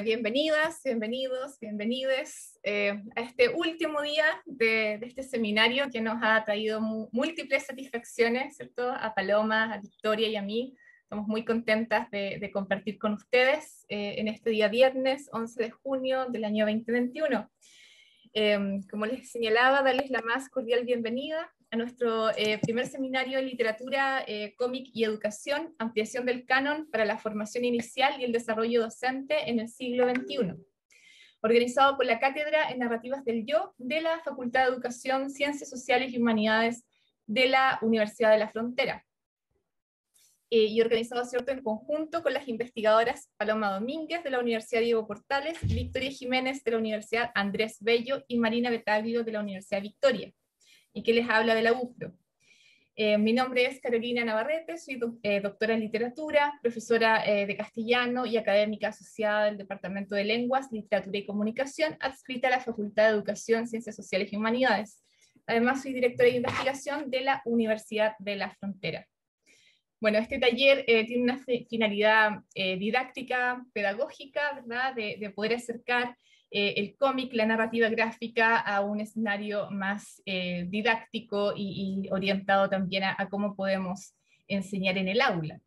Bienvenidas, bienvenidos, bienvenides a este último día de este seminario que nos ha traído múltiples satisfacciones, ¿cierto? A Paloma, a Victoria y a mí. Estamos muy contentas de compartir con ustedes en este día viernes 11 de junio del año 2021. Como les señalaba, darles la más cordial bienvenida a nuestro primer seminario de literatura, cómic y educación, ampliación del canon para la formación inicial y el desarrollo docente en el siglo XXI, organizado por la Cátedra en Narrativas del Yo de la Facultad de Educación, Ciencias Sociales y Humanidades de la Universidad de la Frontera, y organizado, ¿cierto?, en conjunto con las investigadoras Paloma Domínguez de la Universidad Diego Portales, Victoria Jiménez de la Universidad Andrés Bello y Marina Betaglio de la Universidad Victoria, y que les habla de la UFRO. Mi nombre es Carolina Navarrete, soy doctora en literatura, profesora de castellano y académica asociada del Departamento de Lenguas, Literatura y Comunicación, adscrita a la Facultad de Educación, Ciencias Sociales y Humanidades. Además, soy directora de investigación de la Universidad de la Frontera. Bueno, este taller tiene una finalidad didáctica, pedagógica, ¿verdad?, de poder acercar el cómic, la narrativa gráfica a un escenario más didáctico y orientado también a cómo podemos enseñar en el aula.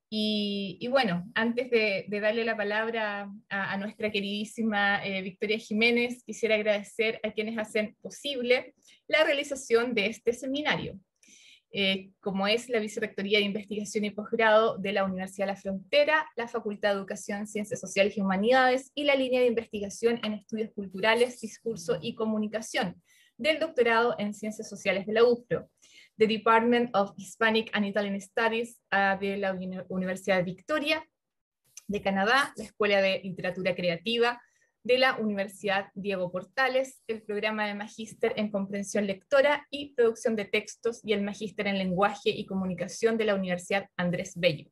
Y bueno, antes de darle la palabra a nuestra queridísima Victoria Jiménez, quisiera agradecer a quienes hacen posible la realización de este seminario. Como es la Vicerrectoría de Investigación y Posgrado de la Universidad de la Frontera, la Facultad de Educación, Ciencias Sociales y Humanidades y la línea de investigación en Estudios Culturales, Discurso y Comunicación del doctorado en Ciencias Sociales de la UFRO, the Department of Hispanic and Italian Studies de la Universidad de Victoria de Canadá, la Escuela de Literatura Creativa de la Universidad Diego Portales, el programa de Magíster en Comprensión Lectora y Producción de Textos y el Magíster en Lenguaje y Comunicación de la Universidad Andrés Bello,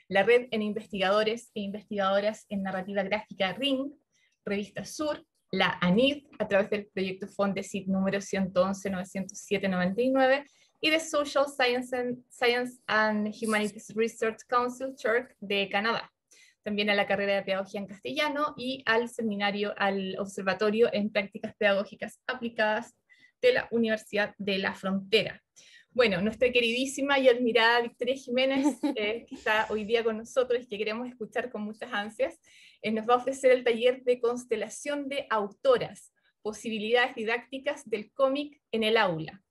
la Red en Investigadores e Investigadoras en Narrativa Gráfica RING, Revista Sur, la ANID, a través del proyecto Fondesit número 111-907-99, y de Social Science and Humanities Research Council, CHURC, de Canadá. También a la carrera de Pedagogía en Castellano y al seminario, al Observatorio en Prácticas Pedagógicas Aplicadas de la Universidad de la Frontera. Bueno, nuestra queridísima y admirada Victoria Jiménez, que está hoy día con nosotros y que queremos escuchar con muchas ansias, nos va a ofrecer el taller de constelación de autoras, posibilidades didácticas del cómic en el aula.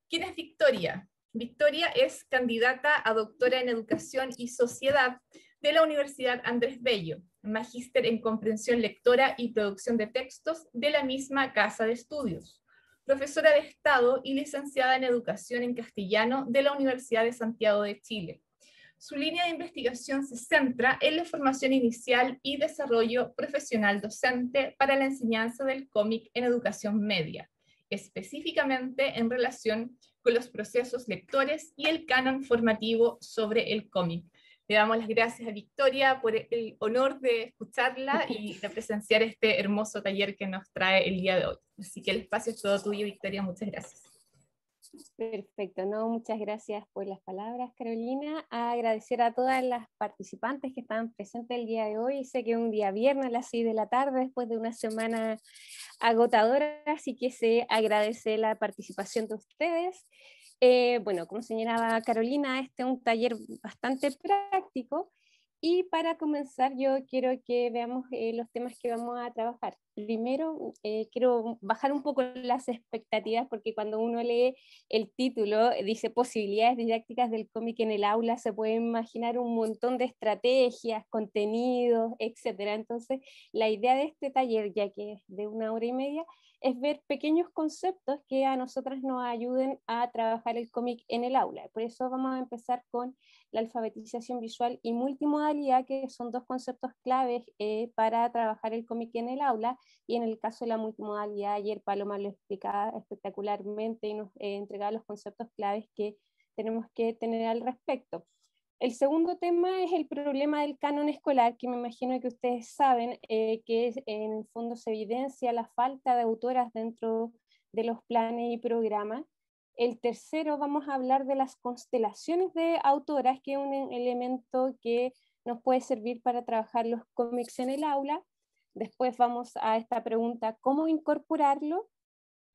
¿Quién es Victoria? Victoria es candidata a doctora en Educación y Sociedad de la Universidad Andrés Bello, magíster en Comprensión Lectora y Producción de Textos de la misma Casa de Estudios, profesora de Estado y licenciada en Educación en Castellano de la Universidad de Santiago de Chile. Su línea de investigación se centra en la formación inicial y desarrollo profesional docente para la enseñanza del cómic en educación media, específicamente en relación con los procesos lectores y el canon formativo sobre el cómic. Le damos las gracias a Victoria por el honor de escucharla y de presenciar este hermoso taller que nos trae el día de hoy. Así que el espacio es todo tuyo, Victoria, muchas gracias. Perfecto, no, muchas gracias por las palabras, Carolina. Agradecer a todas las participantes que están presentes el día de hoy. Sé que es un día viernes a las 6 de la tarde, después de una semana agotadora, así que se agradece la participación de ustedes. Bueno, como señalaba Carolina, este es un taller bastante práctico. Y para comenzar, yo quiero que veamos los temas que vamos a trabajar. Primero, quiero bajar un poco las expectativas, porque cuando uno lee el título, dice posibilidades didácticas del cómic en el aula, se puede imaginar un montón de estrategias, contenidos, etc. Entonces, la idea de este taller, ya que es de 1 hora y media, es ver pequeños conceptos que a nosotras nos ayuden a trabajar el cómic en el aula. Por eso vamos a empezar con la alfabetización visual y multimodalidad, que son dos conceptos claves para trabajar el cómic en el aula, y en el caso de la multimodalidad, ayer Paloma lo explicaba espectacularmente y nos entregaba los conceptos claves que tenemos que tener al respecto. El segundo tema es el problema del canon escolar, que me imagino que ustedes saben que en el fondo se evidencia la falta de autoras dentro de los planes y programas. El tercero, vamos a hablar de las constelaciones de autoras, que es un elemento que nos puede servir para trabajar los cómics en el aula. Después vamos a esta pregunta, ¿cómo incorporarlo?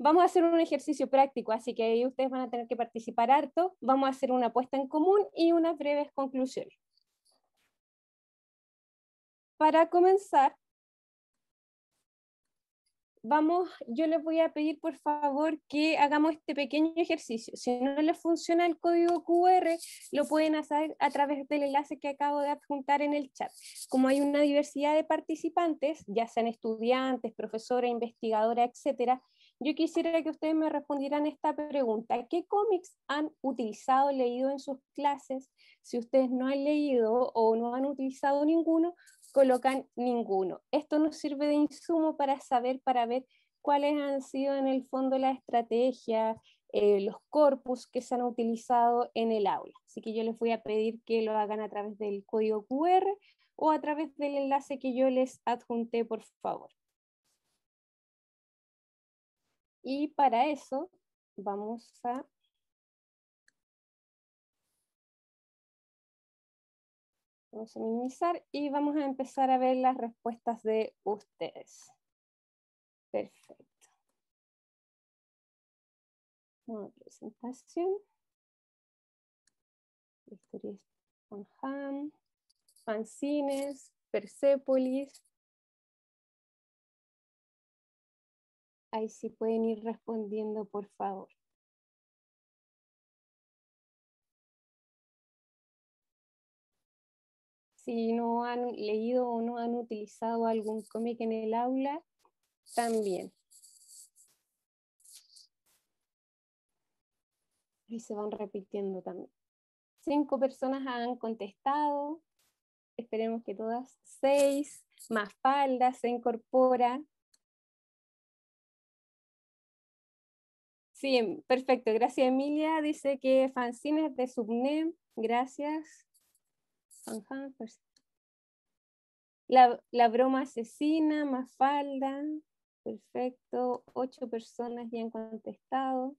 Vamos a hacer un ejercicio práctico, así que ahí ustedes van a tener que participar harto. Vamos a hacer una puesta en común y unas breves conclusiones. Para comenzar, yo les voy a pedir por favor que hagamos este pequeño ejercicio. Si no les funciona el código QR, lo pueden hacer a través del enlace que acabo de adjuntar en el chat. Como hay una diversidad de participantes, ya sean estudiantes, profesores, investigadoras, etcétera, yo quisiera que ustedes me respondieran esta pregunta. ¿Qué cómics han utilizado, leído en sus clases? Si ustedes no han leído o no han utilizado ninguno, colocan ninguno. Esto nos sirve de insumo para saber, para ver cuáles han sido en el fondo las estrategias, los corpus que se han utilizado en el aula. Así que yo les voy a pedir que lo hagan a través del código QR o a través del enlace que yo les adjunté, por favor. Y para eso vamos a minimizar y vamos a empezar a ver las respuestas de ustedes. Perfecto. Una presentación. Historias con Ham, fanzines, Persepolis. Ahí sí pueden ir respondiendo, por favor. Si no han leído o no han utilizado algún cómic en el aula, también. Y se van repitiendo también. 5 personas han contestado. Esperemos que todas. 6. Mafalda se incorpora. Sí, perfecto. Gracias, Emilia. Dice que fanzines de Subnem. Gracias. La broma asesina, Mafalda. Perfecto. 8 personas ya han contestado.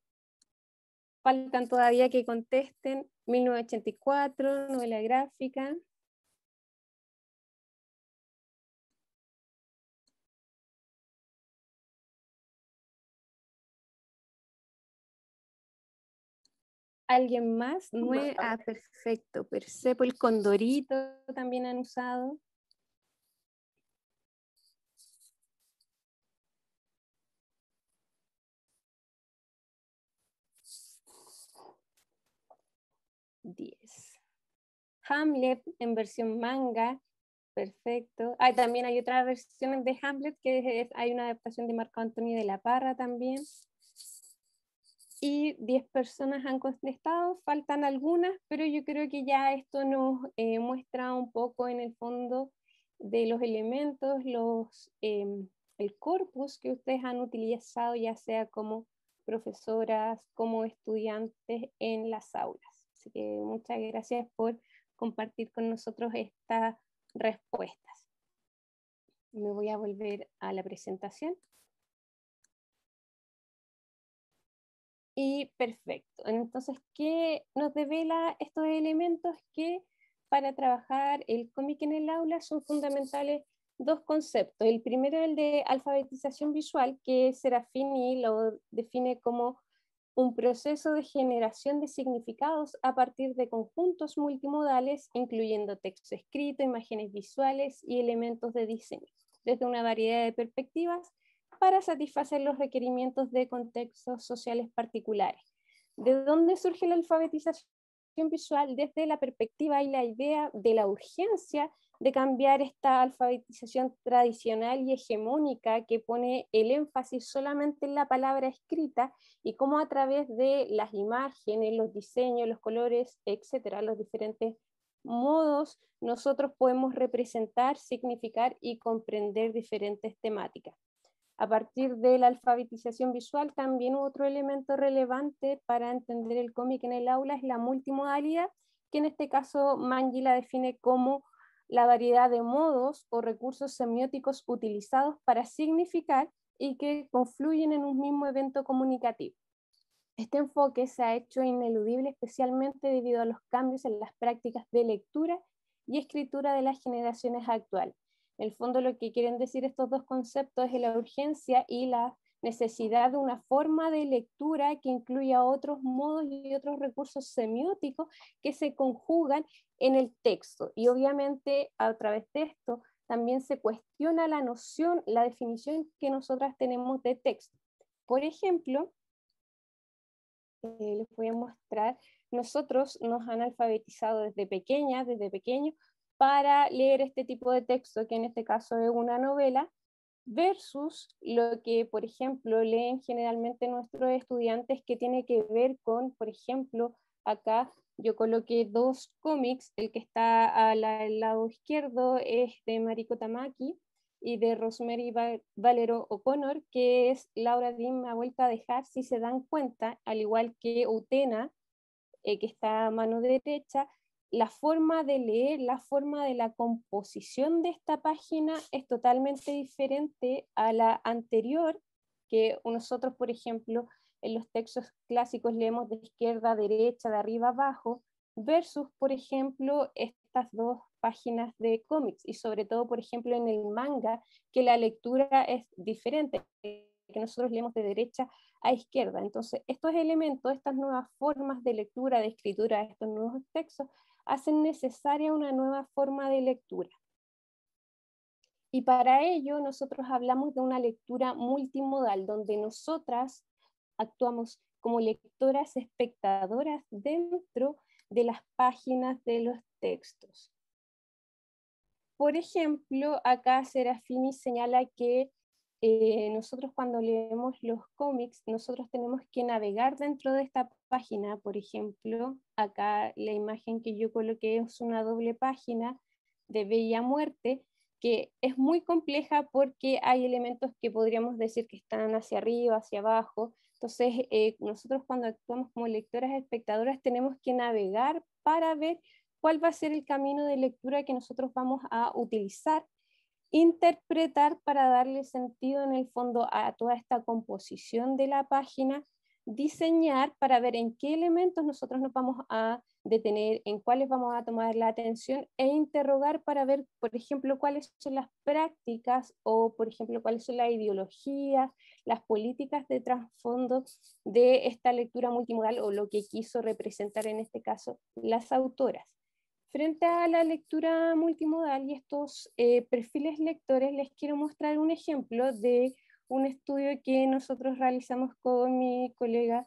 Faltan todavía que contesten. 1984, novela gráfica. ¿Alguien más? Perfecto. Persepolis, Condorito también han usado. Hamlet en versión manga. Perfecto. También hay otras versiones de Hamlet, hay una adaptación de Marco Antonio de la Parra también. Y 10 personas han contestado, faltan algunas, pero yo creo que ya esto nos muestra un poco en el fondo de los elementos, el corpus que ustedes han utilizado, ya sea como profesoras, como estudiantes en las aulas. Así que muchas gracias por compartir con nosotros estas respuestas. Me voy a volver a la presentación. Y perfecto. Entonces, ¿qué nos devela estos elementos? Que para trabajar el cómic en el aula son fundamentales 2 conceptos. El primero es el de alfabetización visual, que Serafini lo define como un proceso de generación de significados a partir de conjuntos multimodales, incluyendo texto escrito, imágenes visuales y elementos de diseño, desde una variedad de perspectivas, para satisfacer los requerimientos de contextos sociales particulares. ¿De dónde surge la alfabetización visual? Desde la perspectiva y la idea de la urgencia de cambiar esta alfabetización tradicional y hegemónica que pone el énfasis solamente en la palabra escrita, y cómo a través de las imágenes, los diseños, los colores, etcétera, los diferentes modos, nosotros podemos representar, significar y comprender diferentes temáticas. A partir de la alfabetización visual, también otro elemento relevante para entender el cómic en el aula es la multimodalidad, que en este caso Mangi la define como la variedad de modos o recursos semióticos utilizados para significar y que confluyen en un mismo evento comunicativo. Este enfoque se ha hecho ineludible especialmente debido a los cambios en las prácticas de lectura y escritura de las generaciones actuales. En el fondo lo que quieren decir estos dos conceptos es la urgencia y la necesidad de una forma de lectura que incluya otros modos y otros recursos semióticos que se conjugan en el texto. Y obviamente a través de esto también se cuestiona la noción, la definición que nosotras tenemos de texto. Por ejemplo, les voy a mostrar, nosotros nos han alfabetizado desde pequeñas, desde pequeños, para leer este tipo de texto, que en este caso es una novela, versus lo que, por ejemplo, leen generalmente nuestros estudiantes, que tiene que ver con, por ejemplo, acá yo coloqué dos cómics, el que está al lado izquierdo es de Mariko Tamaki y de Rosemary Valero O'Connor, que es Laura Dean me ha vuelto a dejar, si se dan cuenta, al igual que Utena, que está a mano derecha, la forma de leer, la forma de la composición de esta página es totalmente diferente a la anterior, que nosotros, por ejemplo, en los textos clásicos leemos de izquierda a derecha, de arriba a abajo, versus, por ejemplo, estas dos páginas de cómics, y sobre todo, por ejemplo, en el manga, que la lectura es diferente, que nosotros leemos de derecha a izquierda. Entonces, estos elementos, estas nuevas formas de lectura, de escritura, estos nuevos textos, hacen necesaria una nueva forma de lectura. Y para ello nosotros hablamos de una lectura multimodal, donde nosotras actuamos como lectoras espectadoras dentro de las páginas de los textos. Por ejemplo, acá Serafini señala que nosotros cuando leemos los cómics, nosotros tenemos que navegar dentro de esta página. Por ejemplo, acá la imagen que yo coloqué es una doble página de Bella Muerte, que es muy compleja porque hay elementos que podríamos decir que están hacia arriba, hacia abajo. Entonces, nosotros cuando actuamos como lectoras espectadoras tenemos que navegar para ver cuál va a ser el camino de lectura que nosotros vamos a utilizar, interpretar para darle sentido en el fondo a toda esta composición de la página, diseñar para ver en qué elementos nosotros nos vamos a detener, en cuáles vamos a tomar la atención e interrogar para ver, por ejemplo, cuáles son las prácticas o, por ejemplo, cuáles son las ideologías, las políticas de trasfondo de esta lectura multimodal o lo que quiso representar en este caso las autoras. Frente a la lectura multimodal y estos perfiles lectores, les quiero mostrar un ejemplo de un estudio que nosotros realizamos con mi colega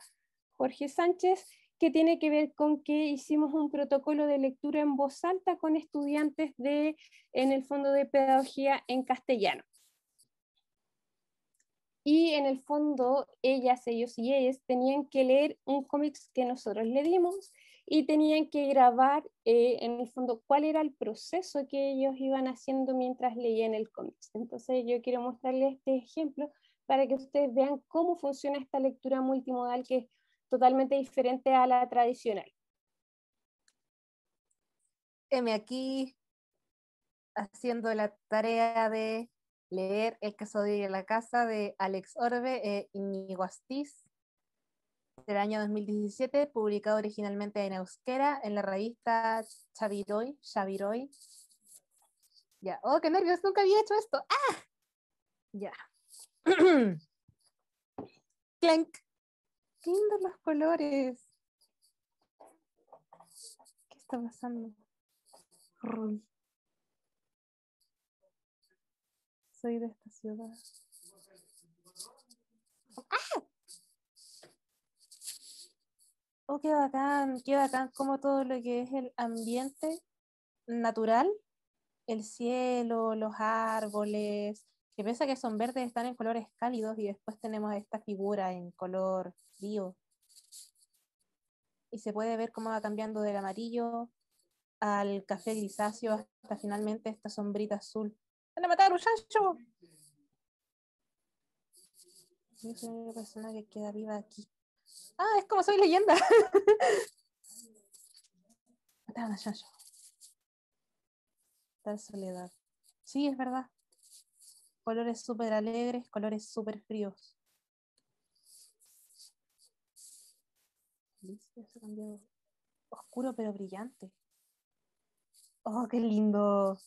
Jorge Sánchez, que tiene que ver con que hicimos un protocolo de lectura en voz alta con estudiantes en el fondo de pedagogía en castellano. Y en el fondo, ellas, ellos y ellas tenían que leer un cómic que nosotros le dimos y tenían que grabar en el fondo cuál era el proceso que ellos iban haciendo mientras leían el cómic. Entonces yo quiero mostrarles este ejemplo para que ustedes vean cómo funciona esta lectura multimodal, que es totalmente diferente a la tradicional. Aquí haciendo la tarea de leer El caso de la casa de Alex Orbe, Íñigo Astiz, del año 2017, publicado originalmente en euskera en la revista Xaviroy. Ya, oh, qué nervios, nunca había hecho esto. ¡Ah! Ya. Clank. Qué lindos los colores. ¿Qué está pasando? Soy de esta ciudad. ¡Ah! Oh, qué bacán como todo lo que es el ambiente natural, el cielo, los árboles, que pese a que son verdes, están en colores cálidos, y después tenemos esta figura en color frío. Y se puede ver cómo va cambiando del amarillo al café grisáceo hasta finalmente esta sombrita azul. ¡Van a matar a un chancho! Yo soy la única persona que queda viva aquí. Ah, es como Soy Leyenda. Mataron a chancho. Tal soledad. Sí, es verdad. Colores súper alegres, colores súper fríos. Se ha cambiado oscuro pero brillante. Oh, qué lindo.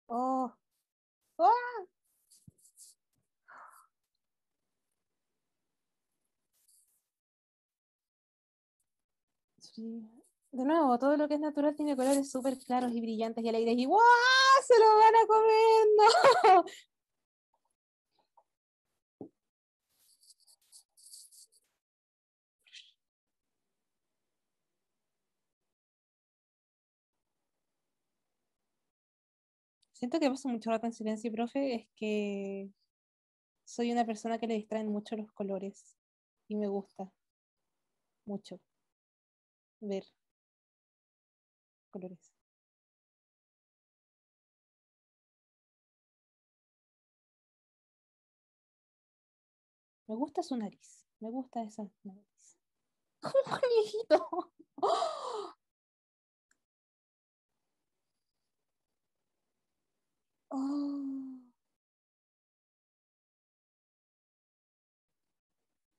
Oh, ¡ah! Sí. De nuevo, todo lo que es natural tiene colores súper claros y brillantes y alegres. Y ¡guau! ¡Se lo van a comer! ¡No! Siento que paso mucho rato en silencio, profe. Es que soy una persona que le distraen mucho los colores. Y me gusta mucho ver colores. Me gusta su nariz. Me gusta esa nariz. ¡Un conejito! Oh.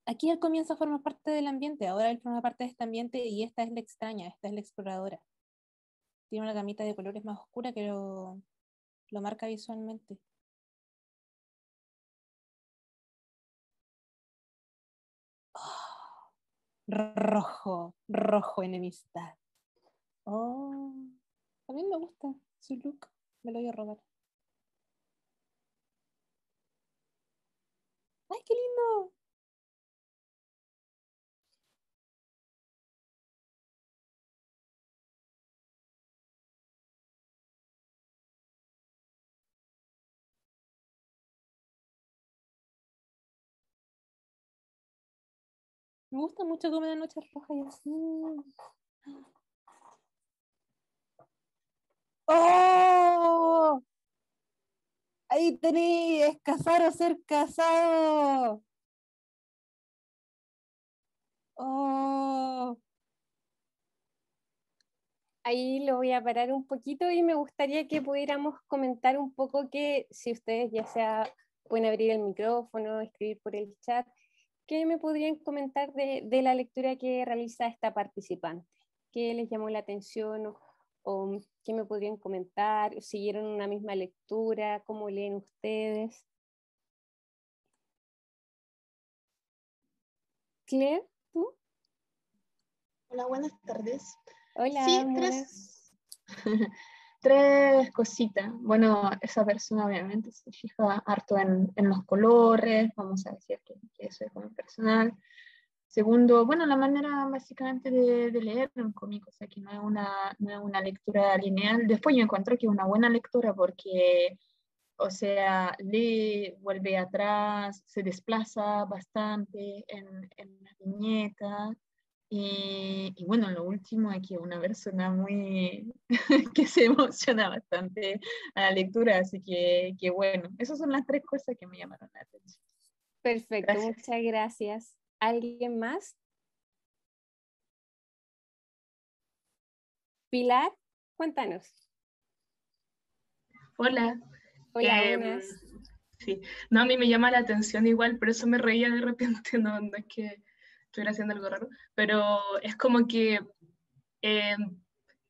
Aquí él comienza a formar parte del ambiente, ahora él forma parte de este ambiente y esta es la extraña, esta es la exploradora. Tiene una gamita de colores más oscura que lo marca visualmente. Oh, rojo, rojo enemistad. Oh, también me gusta su look, me lo voy a robar. ¡Ay, qué lindo! Me gusta mucho comer la noche roja y así. ¡Oh! Ahí tenéis, es casar o ser casado. ¡Oh! Ahí lo voy a parar un poquito y me gustaría que pudiéramos comentar un poco que si ustedes ya sea pueden abrir el micrófono, escribir por el chat, ¿qué me podrían comentar de la lectura que realiza esta participante? ¿Qué les llamó la atención o qué me podrían comentar? ¿Siguieron una misma lectura? ¿Cómo leen ustedes? Claire, ¿tú? Hola, buenas tardes. Hola, Sí, buenas. tres cositas. Bueno, esa persona obviamente se fija harto en los colores, vamos a decir que eso es como personal. Segundo, bueno, la manera básicamente de leer un cómic, o sea, que no es una lectura lineal. Después yo encuentro que es una buena lectura porque, o sea, lee, vuelve atrás, se desplaza bastante en la viñeta. Y bueno, lo último es que una persona muy que se emociona bastante a la lectura, así que bueno, esas son las tres cosas que me llamaron la atención. Perfecto, Gracias. muchas gracias. ¿Alguien más? Pilar, cuéntanos. Hola. Hola, buenas. Sí, no, a mí me llama la atención igual, por eso me reía de repente, no es que estuviera haciendo algo raro, pero es como que eh,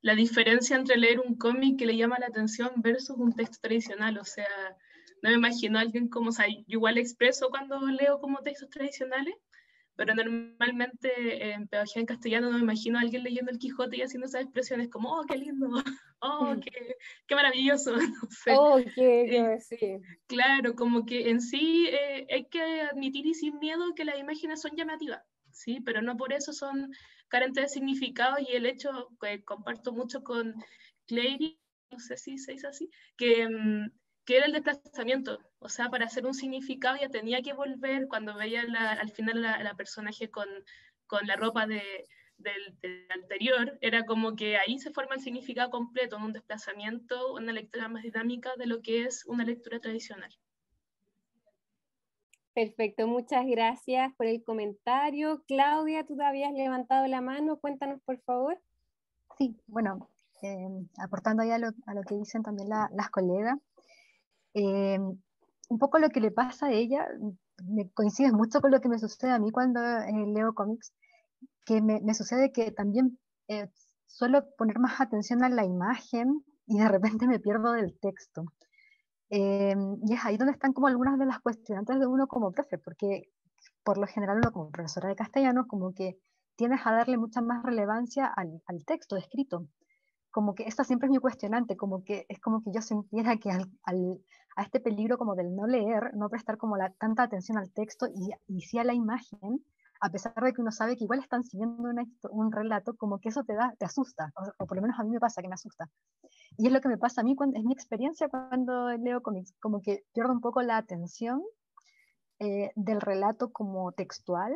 la diferencia entre leer un cómic que le llama la atención versus un texto tradicional, o sea, no me imagino a alguien como, o sea, yo igual expreso cuando leo como textos tradicionales, pero normalmente en pedagogía en castellano no me imagino a alguien leyendo el Quijote y haciendo esas expresiones como, oh, qué lindo, oh, qué maravilloso, no sé. Oh, sí. Claro, como que en sí hay que admitir y sin miedo que las imágenes son llamativas, ¿sí? Pero no por eso son carentes de significado y el hecho que comparto mucho con Clary, no sé si se dice así, que era el desplazamiento, o sea, para hacer un significado ya tenía que volver cuando veía al final la personaje con la ropa del anterior, era como que ahí se forma el significado completo, en un desplazamiento, una lectura más dinámica de lo que es una lectura tradicional. Perfecto, muchas gracias por el comentario. Claudia, tú te habías levantado la mano, cuéntanos por favor. Sí, bueno, aportando ahí a lo que dicen también las colegas, un poco lo que le pasa a ella me coincide mucho con lo que me sucede a mí cuando leo cómics, que me sucede que también suelo poner más atención a la imagen y de repente me pierdo del texto. Y es ahí donde están como algunas de las cuestionantes de uno como profe, porque por lo general uno como profesora de castellano como que tienes a darle mucha más relevancia al texto escrito. Como que esta siempre es mi cuestionante, como que es como que yo sintiera que a este peligro como del no leer, no prestar como tanta atención al texto y sí a la imagen, a pesar de que uno sabe que igual están siguiendo un relato, como que eso te asusta, o por lo menos a mí me pasa que me asusta. Y es lo que me pasa a mí, es mi experiencia cuando leo cómics, como que pierdo un poco la atención del relato como textual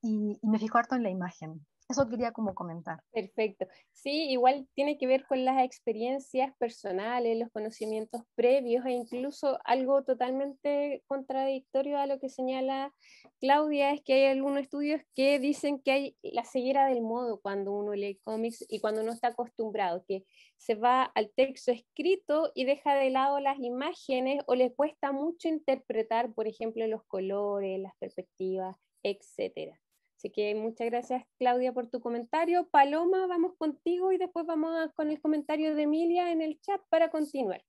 y me fijo harto en la imagen. Eso quería como comentar. Perfecto. Sí, igual tiene que ver con las experiencias personales, los conocimientos previos e incluso algo totalmente contradictorio a lo que señala Claudia, es que hay algunos estudios que dicen que hay la ceguera del modo cuando uno lee cómics y cuando uno está acostumbrado, que se va al texto escrito y deja de lado las imágenes o le cuesta mucho interpretar, por ejemplo, los colores, las perspectivas, etcétera. Así que muchas gracias, Claudia, por tu comentario. Paloma, vamos contigo y después vamos con el comentario de Emilia en el chat para continuar.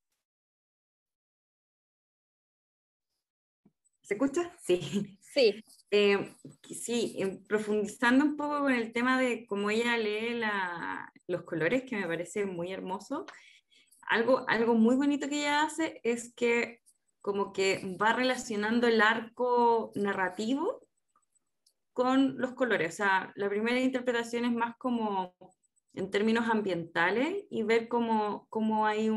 ¿Se escucha? Sí. Sí. Sí, profundizando un poco con el tema de cómo ella lee los colores, que me parece muy hermoso. Algo muy bonito que ella hace es que como que va relacionando el arco narrativo con los colores. O sea, la primera interpretación es más como en términos ambientales y ver cómo hay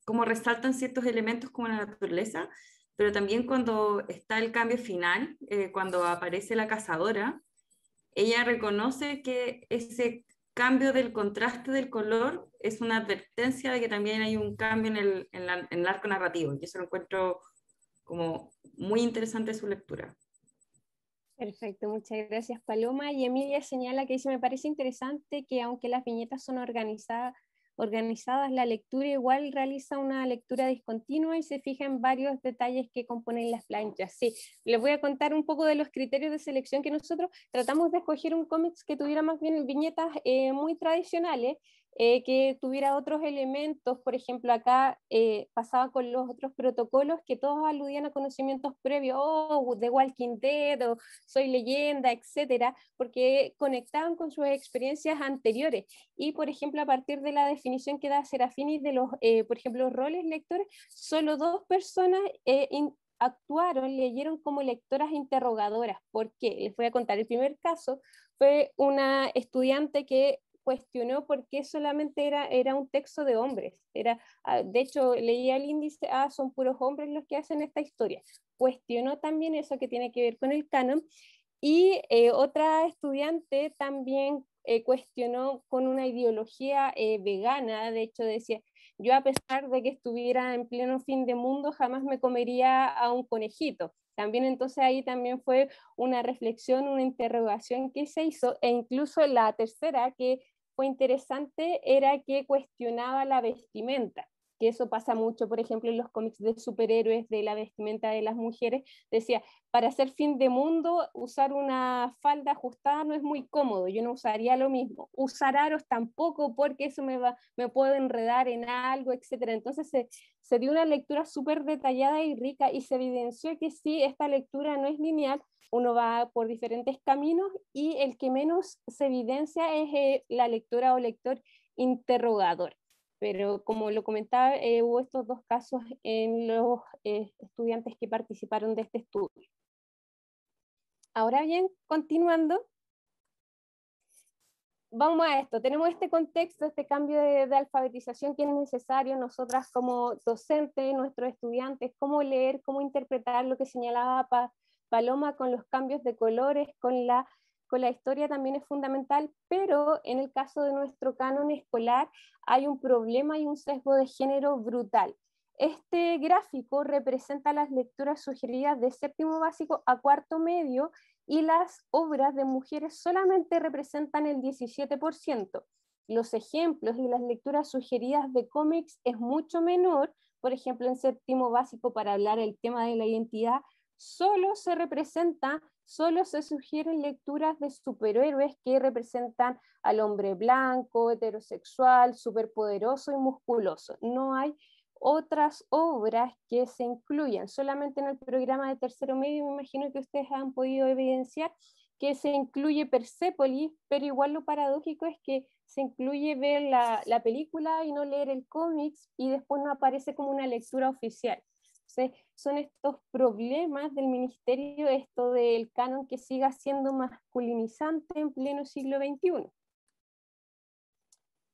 como resaltan ciertos elementos como la naturaleza, pero también cuando está el cambio final, cuando aparece la cazadora, ella reconoce que ese cambio del contraste del color es una advertencia de que también hay un cambio en el arco narrativo. Yo eso lo encuentro como muy interesante su lectura. Perfecto, muchas gracias, Paloma. Y Emilia señala que dice, me parece interesante que aunque las viñetas son organizadas, la lectura igual realiza una lectura discontinua y se fija en varios detalles que componen las planchas. Sí, les voy a contar un poco de los criterios de selección que nosotros tratamos de escoger un cómics que tuviera más bien viñetas muy tradicionales, que tuviera otros elementos. Por ejemplo, acá pasaba con los otros protocolos que todos aludían a conocimientos previos, de Walking Dead, o Soy Leyenda, etcétera, porque conectaban con sus experiencias anteriores. Y, por ejemplo, a partir de la definición que da Serafini de los, por ejemplo, roles lectores, solo 2 personas actuaron, leyeron como lectoras interrogadoras. ¿Por qué? Les voy a contar. El primer caso fue una estudiante que cuestionó por qué solamente era un texto de hombres. De hecho, leía el índice, son puros hombres los que hacen esta historia. Cuestionó también eso que tiene que ver con el canon. Y otra estudiante también cuestionó con una ideología vegana. De hecho decía, yo a pesar de que estuviera en pleno fin de mundo, jamás me comería a un conejito. También entonces ahí también fue una reflexión, una interrogación que se hizo, e incluso la tercera, que fue interesante, era que cuestionaba la vestimenta, que eso pasa mucho, por ejemplo, en los cómics de superhéroes, de la vestimenta de las mujeres. Decía, para hacer fin de mundo, usar una falda ajustada no es muy cómodo, yo no usaría lo mismo. Usar aros tampoco, porque eso me puedo enredar en algo, etc. Entonces se dio una lectura súper detallada y rica, y se evidenció que sí, esta lectura no es lineal, uno va por diferentes caminos, y el que menos se evidencia es la lectora o lector interrogador. Pero como lo comentaba, hubo estos 2 casos en los estudiantes que participaron de este estudio. Ahora bien, continuando, vamos a esto. Tenemos este contexto, este cambio de alfabetización que es necesario. Nosotras como docentes, nuestros estudiantes, cómo leer, cómo interpretar lo que señalaba Paloma con los cambios de colores, con la historia también es fundamental, pero en el caso de nuestro canon escolar hay un problema y un sesgo de género brutal. Este gráfico representa las lecturas sugeridas de 7º básico a 4º medio, y las obras de mujeres solamente representan el 17%. Los ejemplos y las lecturas sugeridas de cómics es mucho menor. Por ejemplo, en 7º básico, para hablar el tema de la identidad, solo se representa solo se sugieren lecturas de superhéroes que representan al hombre blanco, heterosexual, superpoderoso y musculoso. No hay otras obras que se incluyan. Solamente en el programa de tercero medio me imagino que ustedes han podido evidenciar que se incluye Persépolis, pero igual lo paradójico es que se incluye ver la película y no leer el cómics y después no aparece como una lectura oficial. Entonces, son estos problemas del ministerio, esto del canon que siga siendo masculinizante en pleno siglo XXI.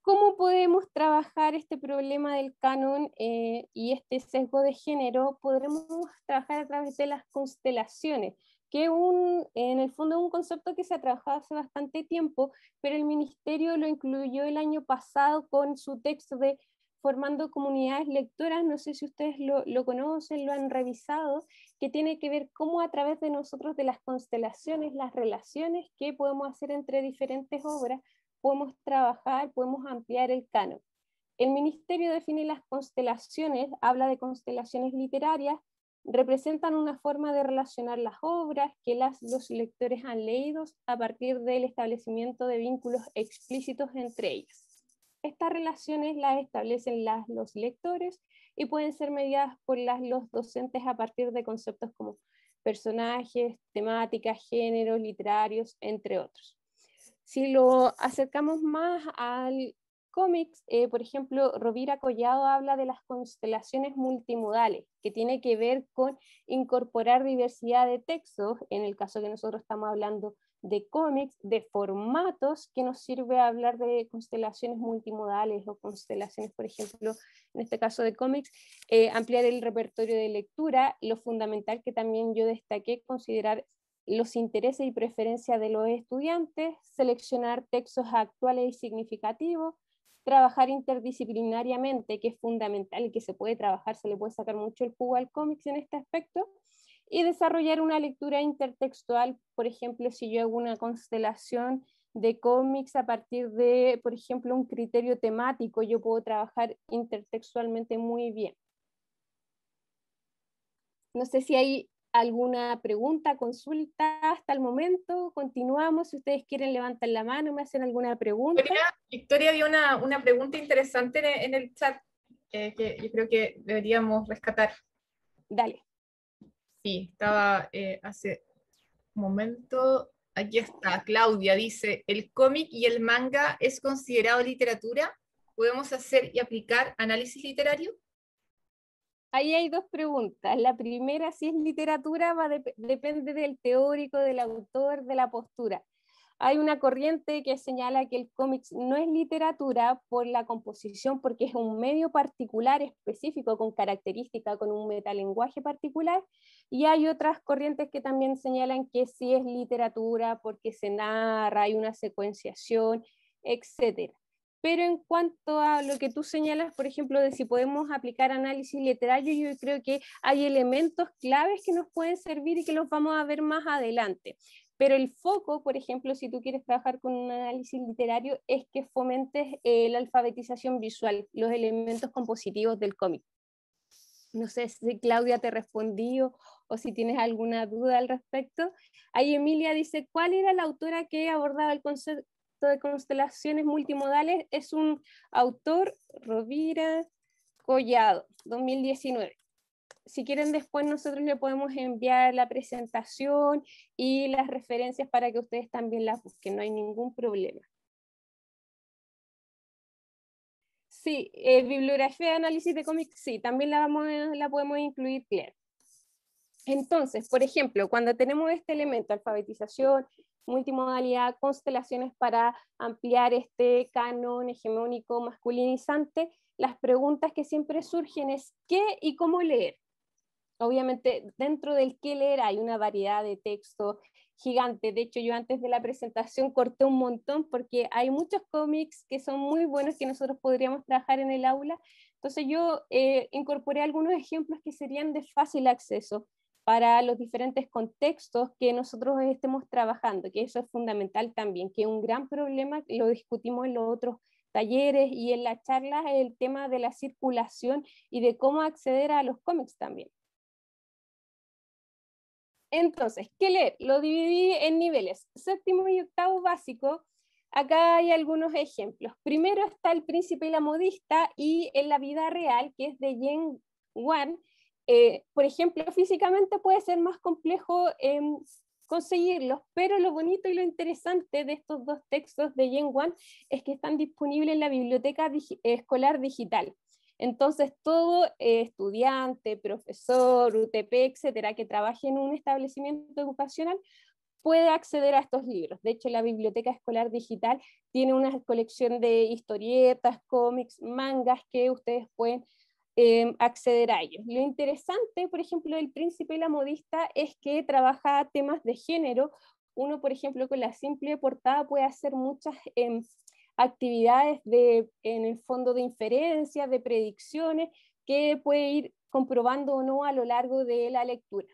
¿Cómo podemos trabajar este problema del canon y este sesgo de género? Podremos trabajar a través de las constelaciones, que en el fondo es un concepto que se ha trabajado hace bastante tiempo, pero el ministerio lo incluyó el año pasado con su texto de Formando Comunidades Lectoras. No sé si ustedes lo conocen, lo han revisado, que tiene que ver cómo a través de nosotros, de las constelaciones, las relaciones que podemos hacer entre diferentes obras, podemos trabajar, podemos ampliar el canon. El ministerio define las constelaciones, habla de constelaciones literarias, representan una forma de relacionar las obras que los lectores han leído a partir del establecimiento de vínculos explícitos entre ellas. Estas relaciones las establecen los lectores y pueden ser mediadas por los docentes a partir de conceptos como personajes, temáticas, géneros literarios, entre otros. Si lo acercamos más al cómics, por ejemplo, Rovira Collado habla de las constelaciones multimodales, que tiene que ver con incorporar diversidad de textos, en el caso que nosotros estamos hablando de cómics, de formatos, que nos sirve a hablar de constelaciones multimodales o constelaciones, por ejemplo, en este caso de cómics, ampliar el repertorio de lectura, lo fundamental que también yo destaqué, considerar los intereses y preferencias de los estudiantes, seleccionar textos actuales y significativos, trabajar interdisciplinariamente, que es fundamental y que se puede trabajar, se le puede sacar mucho el jugo al cómics en este aspecto, y desarrollar una lectura intertextual. Por ejemplo, si yo hago una constelación de cómics a partir de, por ejemplo, un criterio temático, yo puedo trabajar intertextualmente muy bien. No sé si hay alguna pregunta, consulta hasta el momento. Continuamos. Si ustedes quieren, levantan la mano, me hacen alguna pregunta. Victoria, había una pregunta interesante en el chat que yo creo que deberíamos rescatar. Dale. Sí, estaba hace un momento. Aquí está, Claudia dice, ¿el cómic y el manga es considerado literatura? ¿Podemos hacer y aplicar análisis literario? Ahí hay dos preguntas. La primera, si es literatura, depende del teórico, del autor, de la postura. Hay una corriente que señala que el cómic no es literatura por la composición, porque es un medio particular, específico, con característica, con un metalenguaje particular, y hay otras corrientes que también señalan que sí es literatura porque se narra, hay una secuenciación, etc. Pero en cuanto a lo que tú señalas, por ejemplo, de si podemos aplicar análisis literario, yo creo que hay elementos claves que nos pueden servir y que los vamos a ver más adelante. Pero el foco, por ejemplo, si tú quieres trabajar con un análisis literario, es que fomentes la alfabetización visual, los elementos compositivos del cómic. No sé si Claudia te respondió o si tienes alguna duda al respecto. Ahí Emilia dice, ¿cuál era la autora que abordaba el concepto de constelaciones multimodales? Es un autor, Rovira Collado, 2019. Si quieren, después nosotros le podemos enviar la presentación y las referencias para que ustedes también las busquen, no hay ningún problema. Sí, bibliografía de análisis de cómics, sí, también la podemos incluir, Claire. Entonces, por ejemplo, cuando tenemos este elemento, alfabetización, multimodalidad, constelaciones para ampliar este canon hegemónico masculinizante, las preguntas que siempre surgen es ¿qué y cómo leer? Obviamente, dentro del qué leer hay una variedad de textos gigante. De hecho, yo antes de la presentación corté un montón porque hay muchos cómics que son muy buenos que nosotros podríamos trabajar en el aula. Entonces yo incorporé algunos ejemplos que serían de fácil acceso para los diferentes contextos que nosotros estemos trabajando, que eso es fundamental también, que un gran problema, lo discutimos en los otros talleres y en las charlas, es el tema de la circulación y de cómo acceder a los cómics también. Entonces, ¿qué leer? Lo dividí en niveles, séptimo y octavo básico. Acá hay algunos ejemplos. Primero está El Príncipe y la Modista y En la vida real, que es de Yen Wan. Por ejemplo, físicamente puede ser más complejo conseguirlos, pero lo bonito y lo interesante de estos dos textos de Yen Wan es que están disponibles en la biblioteca escolar digital. Entonces, todo estudiante, profesor, UTP, etcétera, que trabaje en un establecimiento educacional puede acceder a estos libros. De hecho, la biblioteca escolar digital tiene una colección de historietas, cómics, mangas que ustedes pueden acceder a ellos. Lo interesante, por ejemplo, del Príncipe y la Modista es que trabaja temas de género. Uno, por ejemplo, con la simple portada puede hacer muchas actividades en el fondo de inferencias, de predicciones, que puede ir comprobando o no a lo largo de la lectura.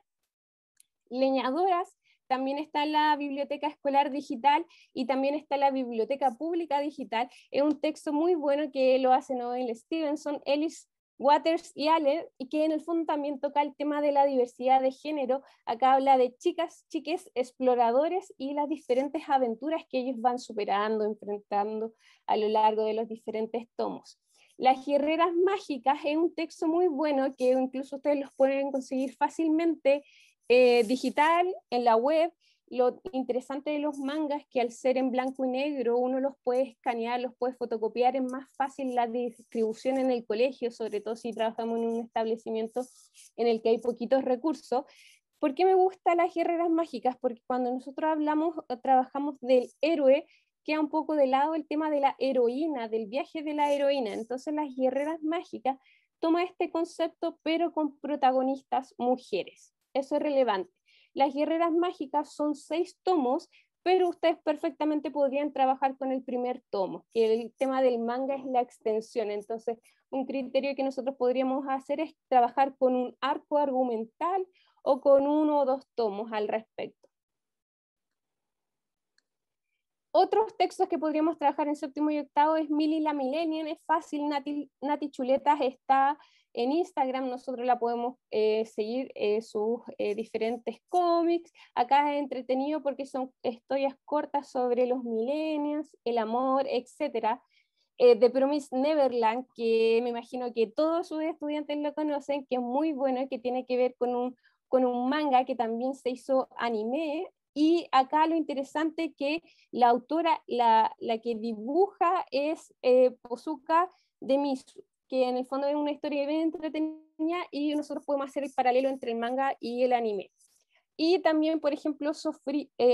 Leñadoras también está en la biblioteca escolar digital y también está en la biblioteca pública digital. Es un texto muy bueno que lo hace Noel Stevenson, Ellis Waters y Allen, y que en el fondo también toca el tema de la diversidad de género. Acá habla de chicas, chiques, exploradores y las diferentes aventuras que ellos van superando, enfrentando a lo largo de los diferentes tomos. Las guerreras mágicas es un texto muy bueno que incluso ustedes los pueden conseguir fácilmente digital en la web. Lo interesante de los mangas es que al ser en blanco y negro uno los puede escanear, los puede fotocopiar, es más fácil la distribución en el colegio, sobre todo si trabajamos en un establecimiento en el que hay poquitos recursos. ¿Por qué me gustan las guerreras mágicas? Porque cuando nosotros trabajamos del héroe, queda un poco de lado el tema de la heroína, del viaje de la heroína. Entonces las guerreras mágicas toma este concepto pero con protagonistas mujeres. Eso es relevante. Las guerreras mágicas son 6 tomos, pero ustedes perfectamente podrían trabajar con el primer tomo, que el tema del manga es la extensión. Entonces, un criterio que nosotros podríamos hacer es trabajar con un arco argumental o con 1 o 2 tomos al respecto. Otros textos que podríamos trabajar en séptimo y octavo es Milly la Millennial, es fácil. Nati Chuletas está en Instagram, nosotros la podemos seguir sus diferentes cómics. Acá es entretenido porque son historias cortas sobre los millennials, el amor, etc. The Promised Neverland, que me imagino que todos sus estudiantes lo conocen, que es muy bueno, que tiene que ver con un manga que también se hizo anime. Y acá lo interesante es que la autora, la que dibuja es Pozuka de Misu, que en el fondo es una historia bien entretenida y nosotros podemos hacer el paralelo entre el manga y el anime. Y también, por ejemplo,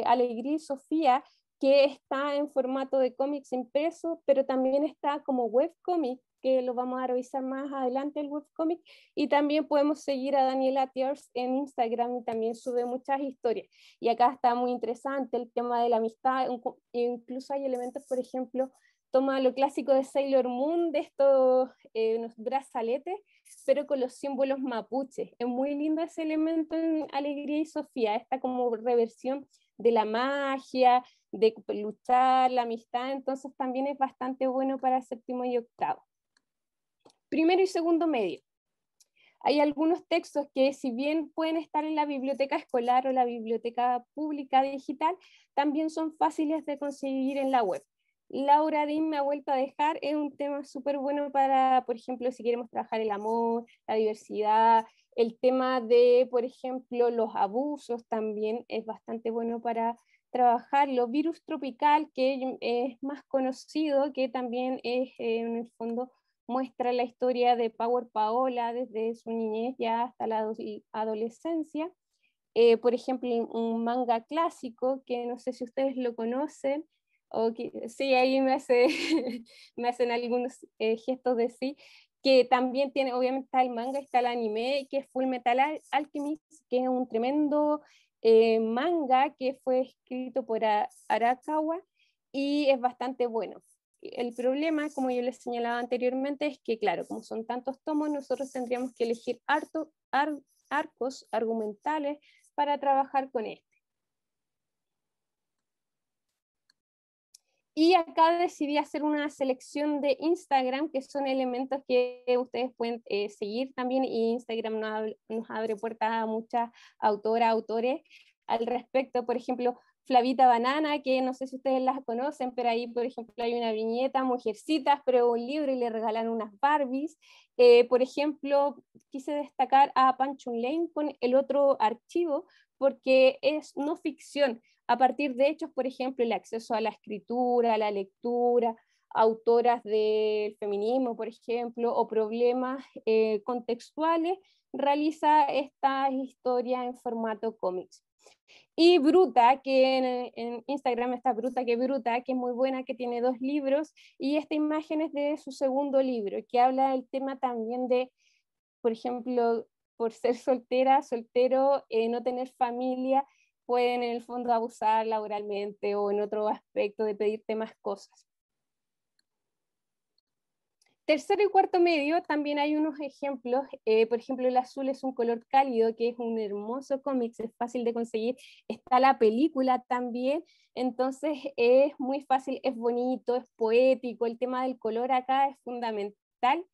Alegría y Sofía, que está en formato de cómics impreso, pero también está como webcomic, que lo vamos a revisar más adelante el webcomic, y también podemos seguir a Daniela Tiers en Instagram, y también sube muchas historias. Y acá está muy interesante el tema de la amistad, incluso hay elementos, por ejemplo, toma lo clásico de Sailor Moon, de estos unos brazaletes, pero con los símbolos mapuches. Es muy lindo ese elemento en Alegría y Sofía, esta como reversión de la magia, de luchar, la amistad, entonces también es bastante bueno para séptimo y octavo. Primero y segundo medio. Hay algunos textos que, si bien pueden estar en la biblioteca escolar o la biblioteca pública digital, también son fáciles de conseguir en la web. Laura Dean me ha vuelto a dejar, es un tema súper bueno para, por ejemplo, si queremos trabajar el amor, la diversidad, el tema de, por ejemplo, los abusos también es bastante bueno para trabajarlo. Virus Tropical, que es más conocido, que también es, en el fondo, muestra la historia de Power Paola desde su niñez ya hasta la adolescencia. Por ejemplo, un manga clásico, que no sé si ustedes lo conocen, sí, ahí me hacen algunos gestos de sí, que también tiene, obviamente está el manga, está el anime, que es Full Metal Alchemist, que es un tremendo manga que fue escrito por Arakawa y es bastante bueno. El problema, como yo les señalaba anteriormente, es que, claro, como son tantos tomos, nosotros tendríamos que elegir arcos argumentales para trabajar con este. Y acá decidí hacer una selección de Instagram, que son elementos que ustedes pueden seguir también, y Instagram nos abre puertas a muchas autoras, autores al respecto. Por ejemplo, Flavita Banana, que no sé si ustedes las conocen, pero ahí, por ejemplo, hay una viñeta, Mujercitas, pero un libro y le regalan unas Barbies. Por ejemplo, quise destacar a Panchun Lane con El otro archivo, porque es no ficción, a partir de hechos, por ejemplo, el acceso a la escritura, a la lectura, autoras del feminismo, por ejemplo, o problemas contextuales, realiza esta historia en formato cómics. Y Bruta, que en Instagram está Bruta, que es muy buena, que tiene 2 libros, y esta imagen es de su segundo libro, que habla del tema también de, por ejemplo, por ser soltera, soltero, no tener familia, pueden en el fondo abusar laboralmente o en otro aspecto de pedirte más cosas. Tercero y cuarto medio también hay unos ejemplos, por ejemplo el azul es un color cálido, que es un hermoso cómic, es fácil de conseguir, está la película también, entonces es muy fácil, es bonito, es poético, el tema del color acá es fundamental.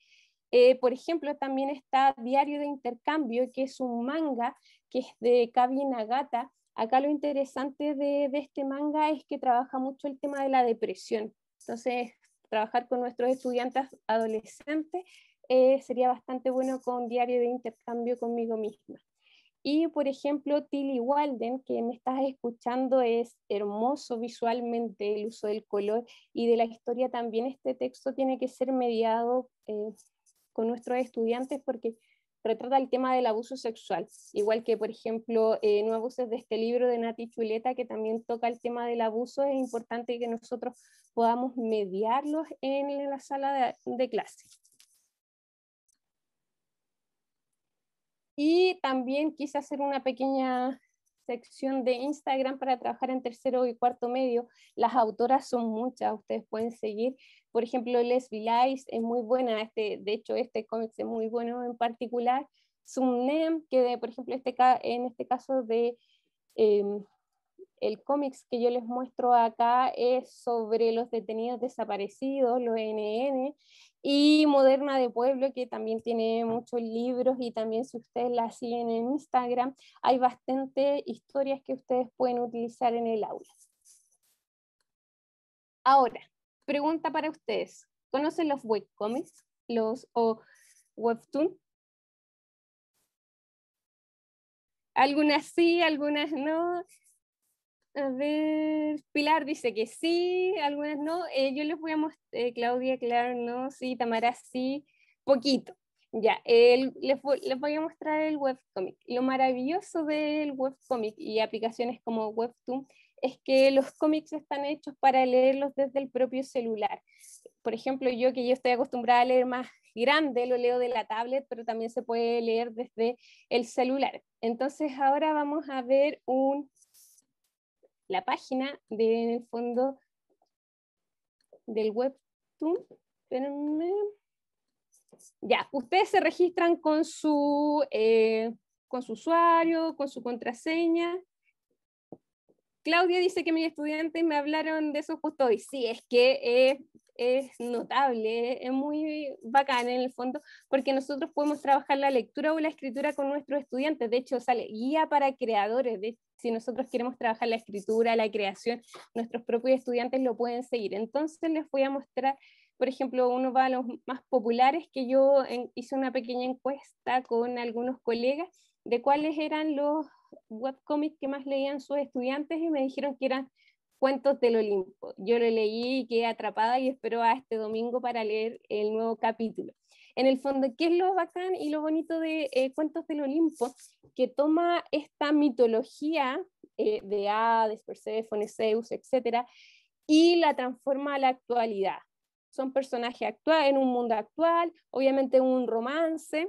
Por ejemplo, también está Diario de Intercambio, que es un manga que es de Kabi Nagata. Acá lo interesante de este manga es que trabaja mucho el tema de la depresión. Entonces, trabajar con nuestros estudiantes adolescentes sería bastante bueno con Diario de Intercambio conmigo misma. Y, por ejemplo, Tilly Walden, que me estás escuchando, es hermoso visualmente el uso del color y de la historia también. Este texto tiene que ser mediado con nuestros estudiantes porque retrata el tema del abuso sexual, igual que, por ejemplo, No abuses, de este libro de Nati Chuleta, que también toca el tema del abuso. Es importante que nosotros podamos mediarlos en la sala de clase. Y también quise hacer una pequeña sección de Instagram para trabajar en tercero y cuarto medio. Las autoras son muchas, ustedes pueden seguir. Por ejemplo, Leslie Lice es muy buena, de hecho este cómic es muy bueno en particular. Sumnem, que por ejemplo en este caso de el cómics que yo les muestro acá es sobre los detenidos desaparecidos, los NN, y Moderna de Pueblo, que también tiene muchos libros, y también si ustedes la siguen en Instagram, hay bastantes historias que ustedes pueden utilizar en el aula. Ahora, pregunta para ustedes. ¿Conocen los webcomics? O webtoon? Algunas sí, algunas no. A ver, Pilar dice que sí, algunas no. Yo les voy a mostrar, Claudia, claro, no, sí, Tamara, sí, poquito. Ya, les voy a mostrar el webcomic. Lo maravilloso del webcomic y aplicaciones como Webtoon es que los cómics están hechos para leerlos desde el propio celular. Por ejemplo, yo estoy acostumbrada a leer más grande, lo leo de la tablet, pero también se puede leer desde el celular. Entonces ahora vamos a ver la página en el fondo del Webtoon. Espérenme. Ya, ustedes se registran con su usuario, con su contraseña. Claudia dice que mis estudiantes me hablaron de eso justo hoy. Sí, es que es notable, es muy bacán en el fondo, porque nosotros podemos trabajar la lectura o la escritura con nuestros estudiantes. De hecho, sale guía para creadores. Si nosotros queremos trabajar la escritura, la creación, nuestros propios estudiantes lo pueden seguir. Entonces les voy a mostrar, por ejemplo, uno va a los más populares, que yo hice una pequeña encuesta con algunos colegas de cuáles eran los webcomics que más leían sus estudiantes, y me dijeron que eran Cuentos del Olimpo. Yo lo leí y quedé atrapada y espero a este domingo para leer el nuevo capítulo. En el fondo, ¿qué es lo bacán y lo bonito de Cuentos del Olimpo? Que toma esta mitología de Hades, Perséfone, Zeus, etc., y la transforma a la actualidad. Son personajes actuales en un mundo actual, obviamente un romance,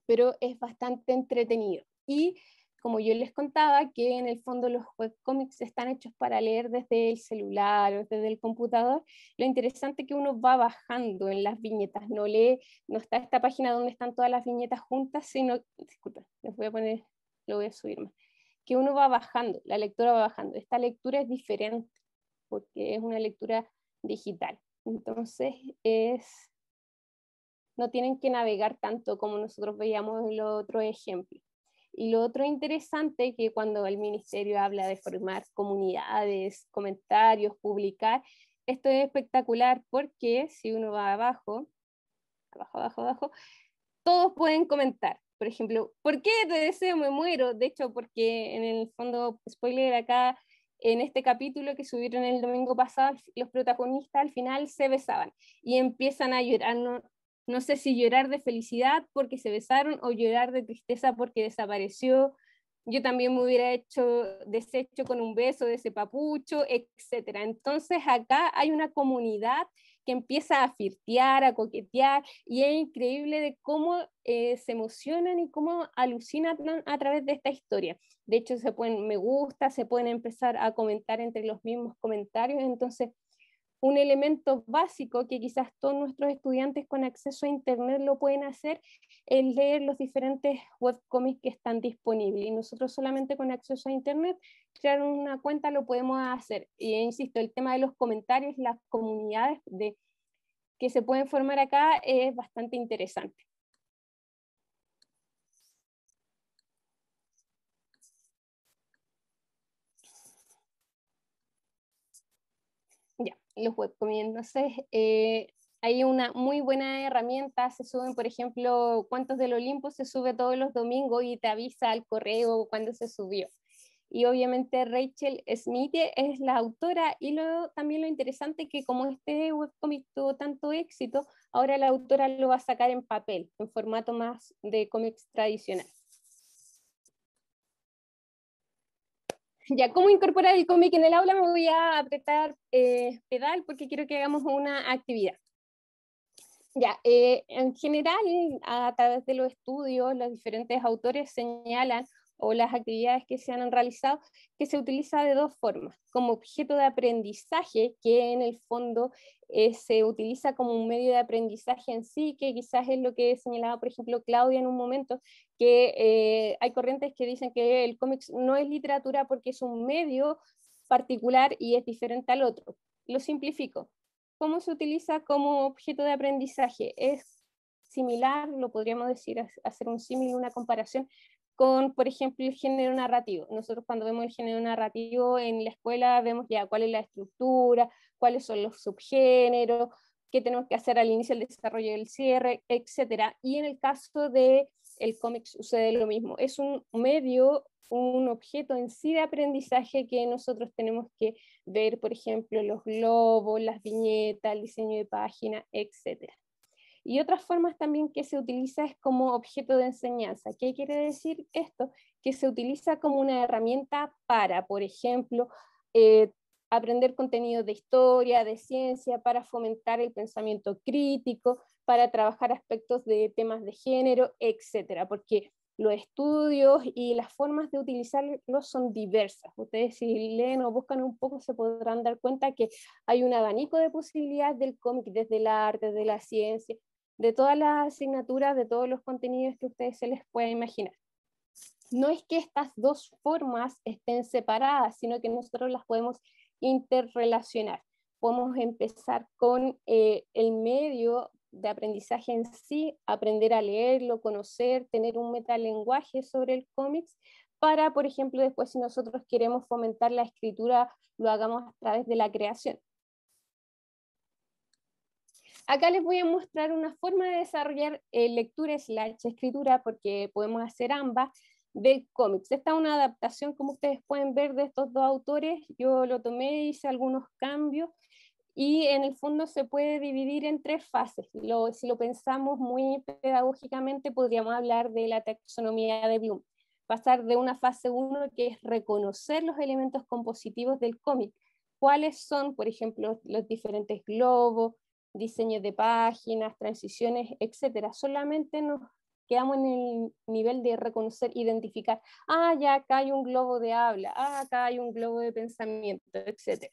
pero es bastante entretenido. Y como yo les contaba, que en el fondo los webcomics están hechos para leer desde el celular o desde el computador, lo interesante es que uno va bajando en las viñetas, no está esta página donde están todas las viñetas juntas, sino, disculpen, lo voy a subir más, que uno va bajando, la lectura va bajando. Esta lectura es diferente, porque es una lectura digital. Entonces, no tienen que navegar tanto como nosotros veíamos en los otros ejemplos. Y lo otro interesante que cuando el ministerio habla de formar comunidades, comentarios, publicar, esto es espectacular porque si uno va abajo, todos pueden comentar. Por ejemplo, ¿por qué te deseo me muero? De hecho, porque en el fondo, spoiler acá, en este capítulo que subieron el domingo pasado, los protagonistas al final se besaban y empiezan a llorar. No sé si llorar de felicidad porque se besaron o llorar de tristeza porque desapareció. Yo también me hubiera deshecho con un beso de ese papucho, etc. Entonces acá hay una comunidad que empieza a flirtear, a coquetear, y es increíble de cómo se emocionan y cómo alucinan a través de esta historia. De hecho, se pueden me gusta, se pueden empezar a comentar entre los mismos comentarios. Entonces, un elemento básico que quizás todos nuestros estudiantes con acceso a internet lo pueden hacer es leer los diferentes webcomics que están disponibles, y nosotros solamente con acceso a internet crear una cuenta lo podemos hacer. Y insisto, el tema de los comentarios, las comunidades que se pueden formar acá es bastante interesante. Ya, los webcomics, entonces hay una muy buena herramienta. Se suben, por ejemplo, Cuentos del Olimpo, se sube todos los domingos y te avisa al correo cuando se subió. Y obviamente Rachel Smith es la autora, y también lo interesante es que como este webcomic tuvo tanto éxito, ahora la autora lo va a sacar en papel, en formato más de cómics tradicional. Ya, ¿cómo incorporar el cómic en el aula? Me voy a apretar pedal porque quiero que hagamos una actividad. Ya, en general, a través de los estudios, los diferentes autores señalan, o las actividades que se han realizado, que se utiliza de dos formas: como objeto de aprendizaje, que en el fondo se utiliza como un medio de aprendizaje en sí, que quizás es lo que señalaba, por ejemplo, Claudia en un momento, que hay corrientes que dicen que el cómic no es literatura porque es un medio particular y es diferente al otro. Lo simplifico. ¿Cómo se utiliza como objeto de aprendizaje? Es similar, lo podríamos decir, hacer un símil, una comparación con, por ejemplo, el género narrativo. Nosotros cuando vemos el género narrativo en la escuela vemos ya cuál es la estructura, cuáles son los subgéneros, qué tenemos que hacer al inicio, el desarrollo y el cierre, etc. Y en el caso del cómic sucede lo mismo. Es un medio, un objeto en sí de aprendizaje que nosotros tenemos que ver, por ejemplo, los globos, las viñetas, el diseño de página, etc. Y otras formas también que se utiliza es como objeto de enseñanza. ¿Qué quiere decir esto? Que se utiliza como una herramienta para, por ejemplo, aprender contenido de historia, de ciencia, para fomentar el pensamiento crítico, para trabajar aspectos de temas de género, etcétera, porque los estudios y las formas de utilizarlos son diversas. Ustedes, si leen o buscan un poco, se podrán dar cuenta que hay un abanico de posibilidades del cómic, desde el arte, de la ciencia, de todas las asignaturas, de todos los contenidos que ustedes se les pueda imaginar. No es que estas dos formas estén separadas, sino que nosotros las podemos interrelacionar. Podemos empezar con el medio de aprendizaje en sí, aprender a leerlo, conocer, tener un metalenguaje sobre el cómics, para, por ejemplo, después si nosotros queremos fomentar la escritura, lo hagamos a través de la creación. Acá les voy a mostrar una forma de desarrollar lectura/escritura, porque podemos hacer ambas, del cómics. Esta es una adaptación, como ustedes pueden ver, de estos dos autores. Yo lo tomé, hice algunos cambios, y en el fondo se puede dividir en tres fases. Si lo pensamos muy pedagógicamente, podríamos hablar de la taxonomía de Bloom. Pasar de una fase 1, que es reconocer los elementos compositivos del cómic. ¿Cuáles son, por ejemplo, los diferentes globos, diseños de páginas, transiciones, etcétera? Solamente nos quedamos en el nivel de reconocer, identificar, ya acá hay un globo de habla, acá hay un globo de pensamiento, etcétera.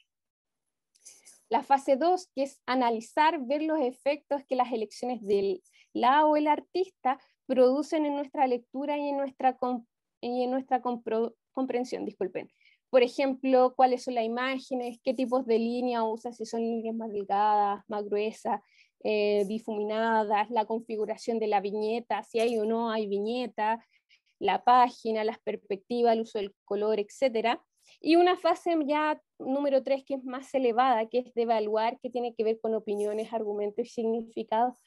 La fase 2, que es analizar, ver los efectos que las elecciones del la o el artista producen en nuestra lectura y en nuestra comprensión, disculpen. Por ejemplo, cuáles son las imágenes, qué tipos de línea usa, si son líneas más delgadas, más gruesas, difuminadas, la configuración de la viñeta, si hay o no hay viñeta, la página, las perspectivas, el uso del color, etc. Y una fase ya número 3 que es más elevada, que es de evaluar, que tiene que ver con opiniones, argumentos y significados,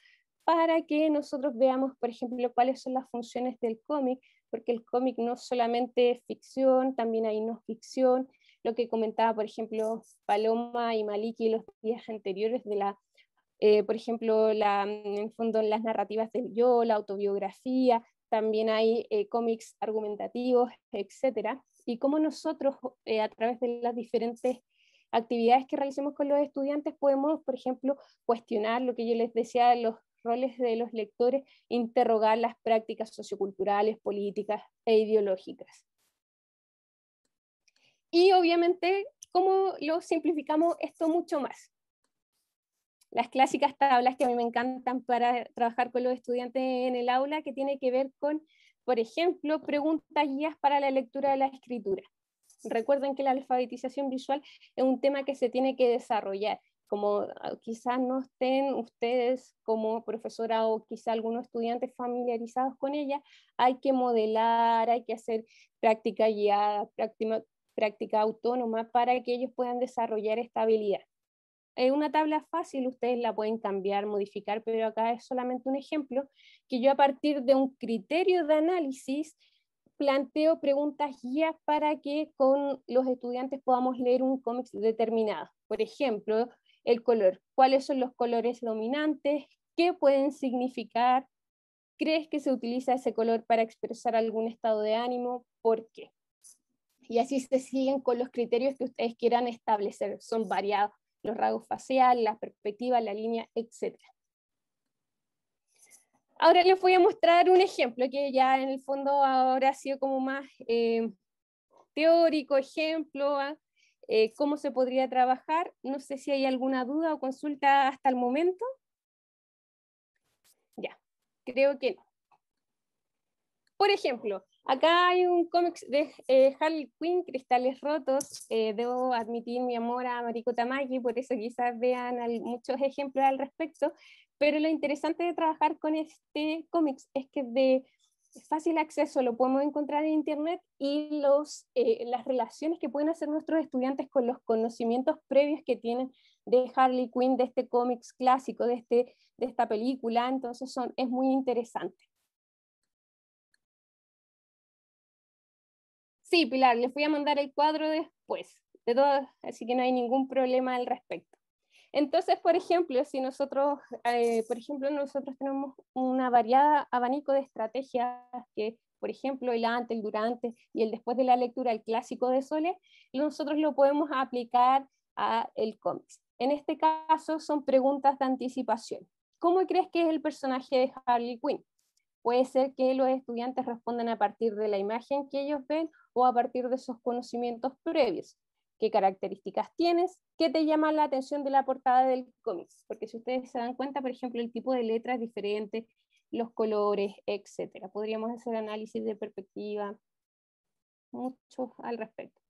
para que nosotros veamos, por ejemplo, cuáles son las funciones del cómic, porque el cómic no solamente es ficción, también hay no ficción, lo que comentaba, por ejemplo, Paloma y Maliki los días anteriores de la, por ejemplo, en el fondo las narrativas del yo, la autobiografía, también hay cómics argumentativos, etcétera, y cómo nosotros a través de las diferentes actividades que realicemos con los estudiantes podemos, por ejemplo, cuestionar lo que yo les decía, los roles de los lectores, interrogar las prácticas socioculturales, políticas e ideológicas. Y obviamente, ¿cómo lo simplificamos esto mucho más? Las clásicas tablas que a mí me encantan para trabajar con los estudiantes en el aula, que tiene que ver con, por ejemplo, preguntas guías para la lectura de la escritura. Recuerden que la alfabetización visual es un tema que se tiene que desarrollar. Como quizás no estén ustedes como profesora o quizás algunos estudiantes familiarizados con ella, hay que modelar, hay que hacer práctica guiada, práctica autónoma para que ellos puedan desarrollar esta habilidad. Es una tabla fácil, ustedes la pueden cambiar, modificar, pero acá es solamente un ejemplo que yo a partir de un criterio de análisis planteo preguntas guías para que con los estudiantes podamos leer un cómic determinado. Por ejemplo, el color. ¿Cuáles son los colores dominantes? ¿Qué pueden significar? ¿Crees que se utiliza ese color para expresar algún estado de ánimo? ¿Por qué? Y así se siguen con los criterios que ustedes quieran establecer. Son variados. Los rasgos faciales, la perspectiva, la línea, etc. Ahora les voy a mostrar un ejemplo que ya en el fondo ahora ha sido como más teórico, ejemplo, cómo se podría trabajar. No sé si hay alguna duda o consulta hasta el momento. Ya, creo que no. Por ejemplo, acá hay un cómic de Harley Quinn, Cristales Rotos. Debo admitir mi amor a Mariko Tamaki, por eso quizás vean muchos ejemplos al respecto. Pero lo interesante de trabajar con este cómic es que de fácil acceso lo podemos encontrar en internet y las relaciones que pueden hacer nuestros estudiantes con los conocimientos previos que tienen de Harley Quinn, de este cómic clásico, de esta película. Entonces es muy interesante. Sí, Pilar, les voy a mandar el cuadro después, de todo, así que no hay ningún problema al respecto. Entonces, por ejemplo, si nosotros tenemos una variada abanico de estrategias que, por ejemplo, el antes, el durante y el después de la lectura, el clásico de Sole, nosotros lo podemos aplicar a el cómic. En este caso son preguntas de anticipación. ¿Cómo crees que es el personaje de Harley Quinn? Puede ser que los estudiantes respondan a partir de la imagen que ellos ven o a partir de esos conocimientos previos. ¿Qué características tienes? ¿Qué te llama la atención de la portada del cómic? Porque si ustedes se dan cuenta, por ejemplo, el tipo de letra es diferente, los colores, etc. Podríamos hacer análisis de perspectiva, mucho al respecto.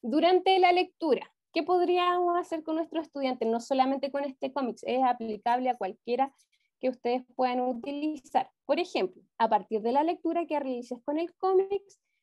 Durante la lectura, ¿qué podríamos hacer con nuestros estudiantes? No solamente con este cómic, es aplicable a cualquiera que ustedes puedan utilizar. Por ejemplo, a partir de la lectura que realices con el cómic,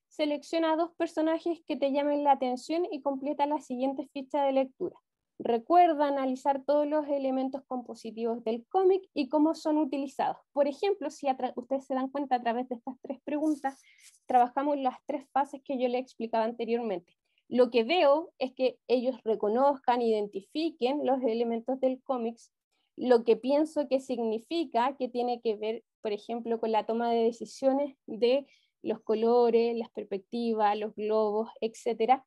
selecciona 2 personajes que te llamen la atención y completa la siguiente ficha de lectura. Recuerda analizar todos los elementos compositivos del cómic y cómo son utilizados. Por ejemplo, si ustedes se dan cuenta a través de estas 3 preguntas, trabajamos las 3 fases que yo les explicaba anteriormente. Lo que veo es que ellos reconozcan, identifiquen los elementos del cómic, lo que pienso que significa, que tiene que ver, por ejemplo, con la toma de decisiones de los colores, las perspectivas, los globos, etc.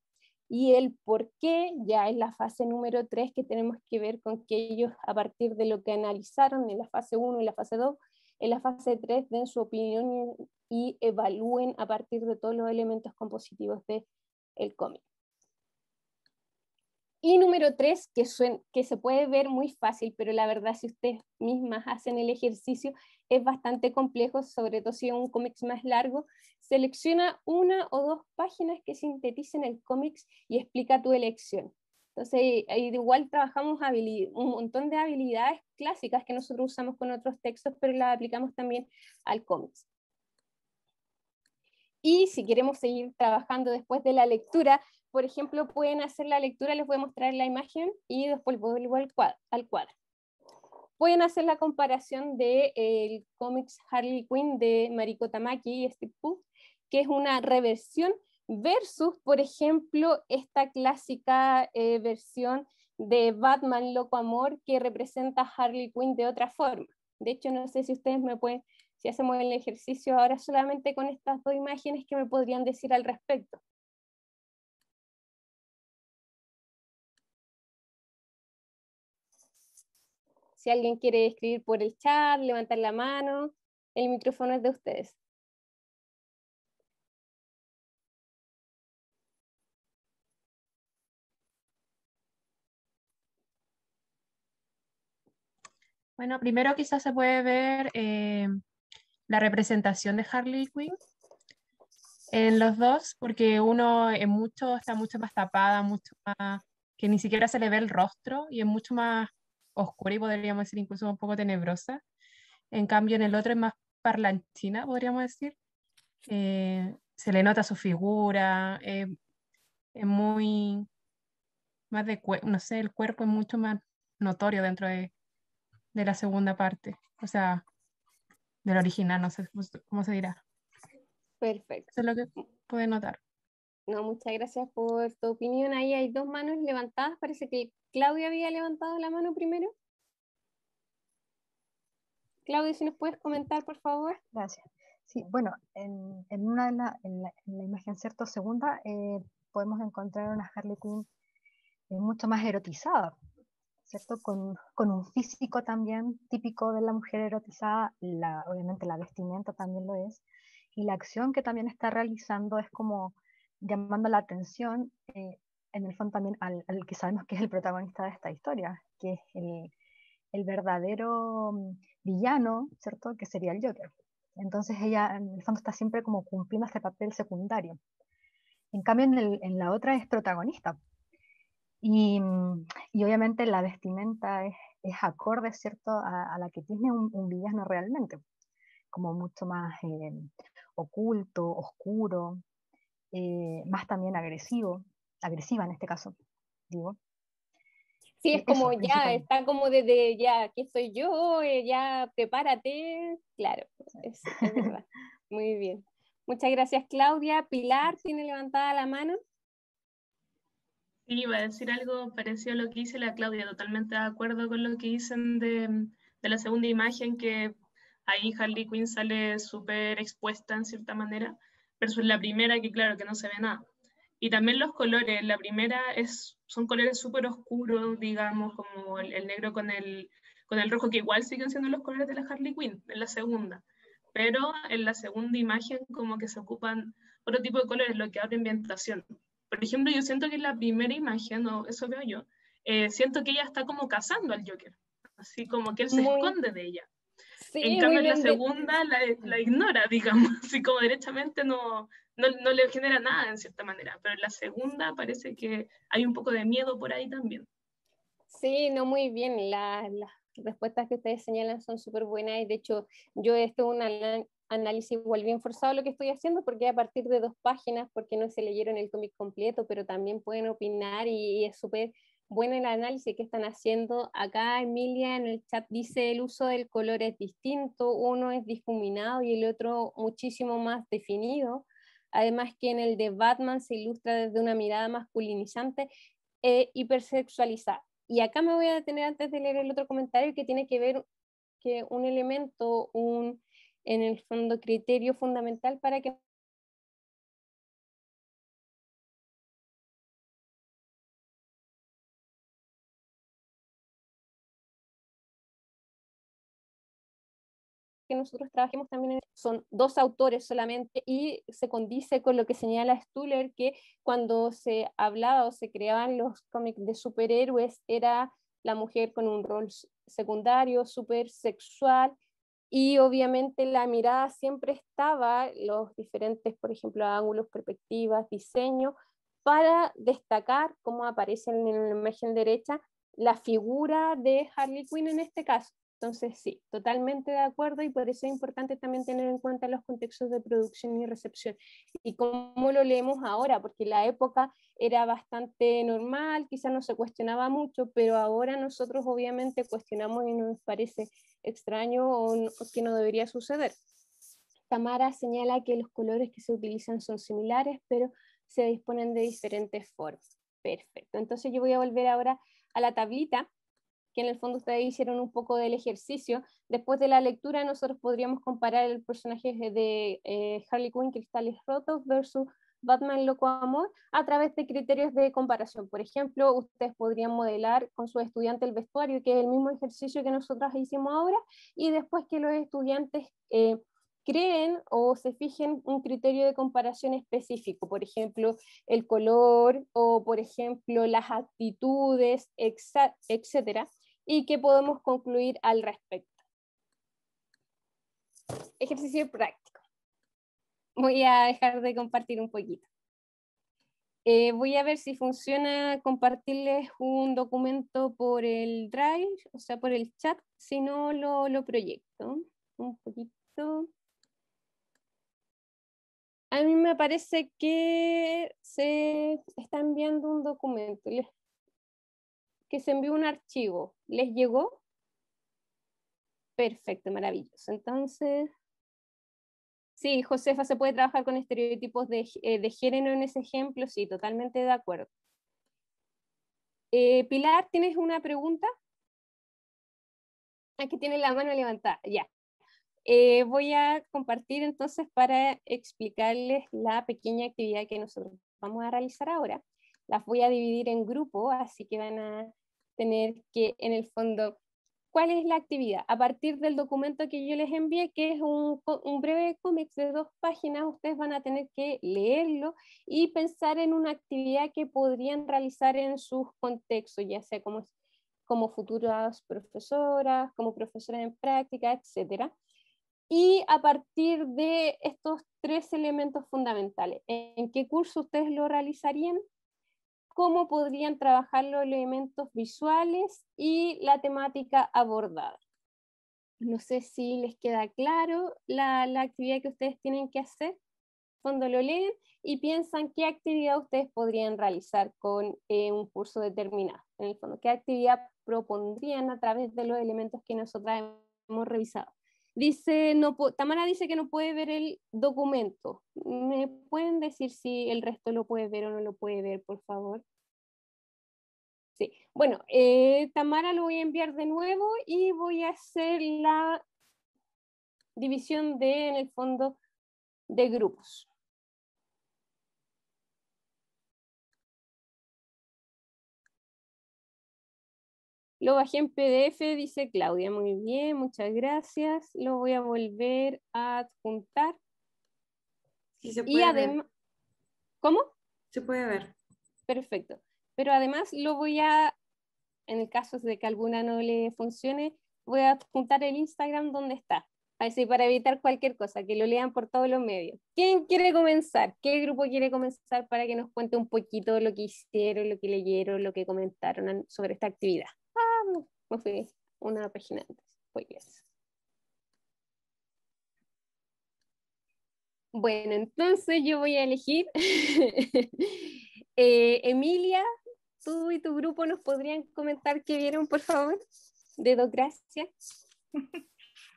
Y el por qué ya es la fase número 3, que tenemos que ver con que ellos, a partir de lo que analizaron en la fase 1 y la fase 2, en la fase 3 den su opinión y evalúen a partir de todos los elementos compositivos del cómic. Y número 3, que se puede ver muy fácil, pero la verdad si ustedes mismas hacen el ejercicio es bastante complejo, sobre todo si es un cómic más largo. Selecciona 1 o 2 páginas que sinteticen el cómic y explica tu elección. Entonces, ahí igual trabajamos un montón de habilidades clásicas que nosotros usamos con otros textos, pero las aplicamos también al cómic. Y si queremos seguir trabajando después de la lectura, por ejemplo, pueden hacer la lectura, les voy a mostrar la imagen y después vuelvo al cuadro. Pueden hacer la comparación del cómics Harley Quinn de Mariko Tamaki y Steve Pugh, que es una reversión, versus, por ejemplo, esta clásica versión de Batman Loco Amor que representa a Harley Quinn de otra forma. De hecho, no sé si ustedes me pueden, si hacemos el ejercicio ahora solamente con estas 2 imágenes, ¿qué me podrían decir al respecto? Si alguien quiere escribir por el chat, levantar la mano, el micrófono es de ustedes. Bueno, primero quizás se puede ver la representación de Harley Quinn en los dos, porque uno está mucho más tapada, mucho más, que ni siquiera se le ve el rostro y es mucho más oscura y podríamos decir incluso un poco tenebrosa. En cambio, en el otro es más parlanchina, podríamos decir. Se le nota su figura, es muy más no sé, el cuerpo es mucho más notorio dentro de la segunda parte, o sea, del original, no sé cómo se dirá. Perfecto. Eso es lo que puede notar. No, muchas gracias por tu opinión. Ahí hay 2 manos levantadas. Parece que Claudia había levantado la mano primero. Claudia, si nos puedes comentar, por favor. Gracias. Sí, bueno, en la imagen, ¿cierto? Segunda, podemos encontrar una Harley Quinn mucho más erotizada, ¿cierto? Con un físico también típico de la mujer erotizada, obviamente la vestimenta también lo es, y la acción que también está realizando es como llamando la atención, en el fondo también al que sabemos que es el protagonista de esta historia, que es el verdadero villano, ¿cierto? Que sería el Joker. Entonces ella en el fondo está siempre como cumpliendo este papel secundario. En cambio en la otra es protagonista. Y obviamente la vestimenta es acorde, ¿cierto? A la que tiene un villano realmente, como mucho más oculto, oscuro, más también agresiva en este caso, digo. Sí, es como Eso, ya, principalmente. está como desde ya, aquí estoy yo, ya prepárate. Claro, es verdad. Muy bien. Muchas gracias, Claudia. Pilar tiene levantada la mano. Sí, iba a decir algo parecido a lo que dice la Claudia, totalmente de acuerdo con lo que dicen de la segunda imagen, que ahí Harley Quinn sale súper expuesta en cierta manera, versus la primera que claro que no se ve nada. Y también los colores, la primera son colores súper oscuros, digamos, como el negro con el rojo, que igual siguen siendo los colores de la Harley Quinn en la segunda. Pero en la segunda imagen como que se ocupan otro tipo de colores, lo que abre ambientación. Por ejemplo, yo siento que en la primera imagen, o eso veo yo, siento que ella está como cazando al Joker, así como que él se Muy, esconde de ella. En sí, muy cambio, en la bien. segunda la ignora, digamos, así como derechamente no le genera nada en cierta manera, pero en la segunda parece que hay un poco de miedo por ahí también. Sí, no, muy bien. Las respuestas que ustedes señalan son súper buenas y de hecho yo esto es un análisis igual bien forzado lo que estoy haciendo porque a partir de 2 páginas, porque no se leyeron el cómic completo, pero también pueden opinar y es súper bueno el análisis que están haciendo. Acá Emilia en el chat dice el uso del color es distinto, uno es difuminado y el otro muchísimo más definido. Además que en el de Batman se ilustra desde una mirada masculinizante e hipersexualizada. Y acá me voy a detener antes de leer el otro comentario que tiene que ver que un elemento, en el fondo criterio fundamental para que que nosotros trabajemos también son 2 autores solamente, y se condice con lo que señala Stuller, que cuando se hablaba o se creaban los cómics de superhéroes era la mujer con un rol secundario, súper sexual, y obviamente la mirada siempre estaba, los diferentes, por ejemplo, ángulos, perspectivas, diseño, para destacar, como aparece en la imagen derecha, la figura de Harley Quinn en este caso. Entonces sí, totalmente de acuerdo, y por eso es importante también tener en cuenta los contextos de producción y recepción y cómo lo leemos ahora, porque la época era bastante normal, quizás no se cuestionaba mucho, pero ahora nosotros obviamente cuestionamos y nos parece extraño o que no debería suceder. Tamara señala que los colores que se utilizan son similares, pero se disponen de diferentes formas. Perfecto, entonces yo voy a volver ahora a la tablita, que en el fondo ustedes hicieron un poco del ejercicio. Después de la lectura nosotros podríamos comparar el personaje de Harley Quinn, Cristales Rotos, versus Batman Loco Amor, a través de criterios de comparación. Por ejemplo, ustedes podrían modelar con sus estudiantes el vestuario, que es el mismo ejercicio que nosotros hicimos ahora, y después que los estudiantes creen o se fijen un criterio de comparación específico, por ejemplo, el color, o por ejemplo, las actitudes, etcétera, y qué podemos concluir al respecto. Ejercicio práctico. Voy a dejar de compartir un poquito. Voy a ver si funciona compartirles un documento por el Drive, o sea, por el chat. Si no, lo proyecto un poquito. A mí me parece que se está enviando un documento, que se envió un archivo. ¿Les llegó? Perfecto, maravilloso. Entonces, sí, Josefa, se puede trabajar con estereotipos de género en ese ejemplo, sí, totalmente de acuerdo. Pilar, ¿tienes una pregunta? Aquí tiene la mano levantada, ya. Voy a compartir entonces para explicarles la pequeña actividad que nosotros vamos a realizar ahora. Las voy a dividir en grupos, así que van a tener que, en el fondo, ¿cuál es la actividad? A partir del documento que yo les envié, que es un breve cómic de 2 páginas, ustedes van a tener que leerlo y pensar en una actividad que podrían realizar en sus contextos, ya sea como futuras profesoras, como profesoras en práctica, etc. Y a partir de estos 3 elementos fundamentales, ¿en qué curso ustedes lo realizarían? ¿Cómo podrían trabajar los elementos visuales y la temática abordada? No sé si les queda claro la actividad que ustedes tienen que hacer cuando lo leen y piensan qué actividad ustedes podrían realizar con un curso determinado. En el fondo, ¿qué actividad propondrían a través de los elementos que nosotras hemos revisado? Dice, Tamara dice que no puede ver el documento. ¿Me pueden decir si el resto lo puede ver o no lo puede ver, por favor? Sí, bueno, Tamara lo voy a enviar de nuevo y voy a hacer la división en el fondo, de grupos. Lo bajé en PDF, dice Claudia. Muy bien, muchas gracias. Lo voy a volver a adjuntar. Sí, se puede ver. ¿Cómo? Se puede ver. Perfecto. Pero además lo voy a, en el caso de que alguna no le funcione, voy a adjuntar el Instagram donde está. Así para evitar cualquier cosa, que lo lean por todos los medios. ¿Quién quiere comenzar? ¿Qué grupo quiere comenzar para que nos cuente un poquito lo que hicieron, lo que leyeron, lo que comentaron sobre esta actividad? Me fui una página antes. Pues. Bueno, entonces yo voy a elegir. Emilia, tú y tu grupo nos podrían comentar qué vieron, por favor. Gracias.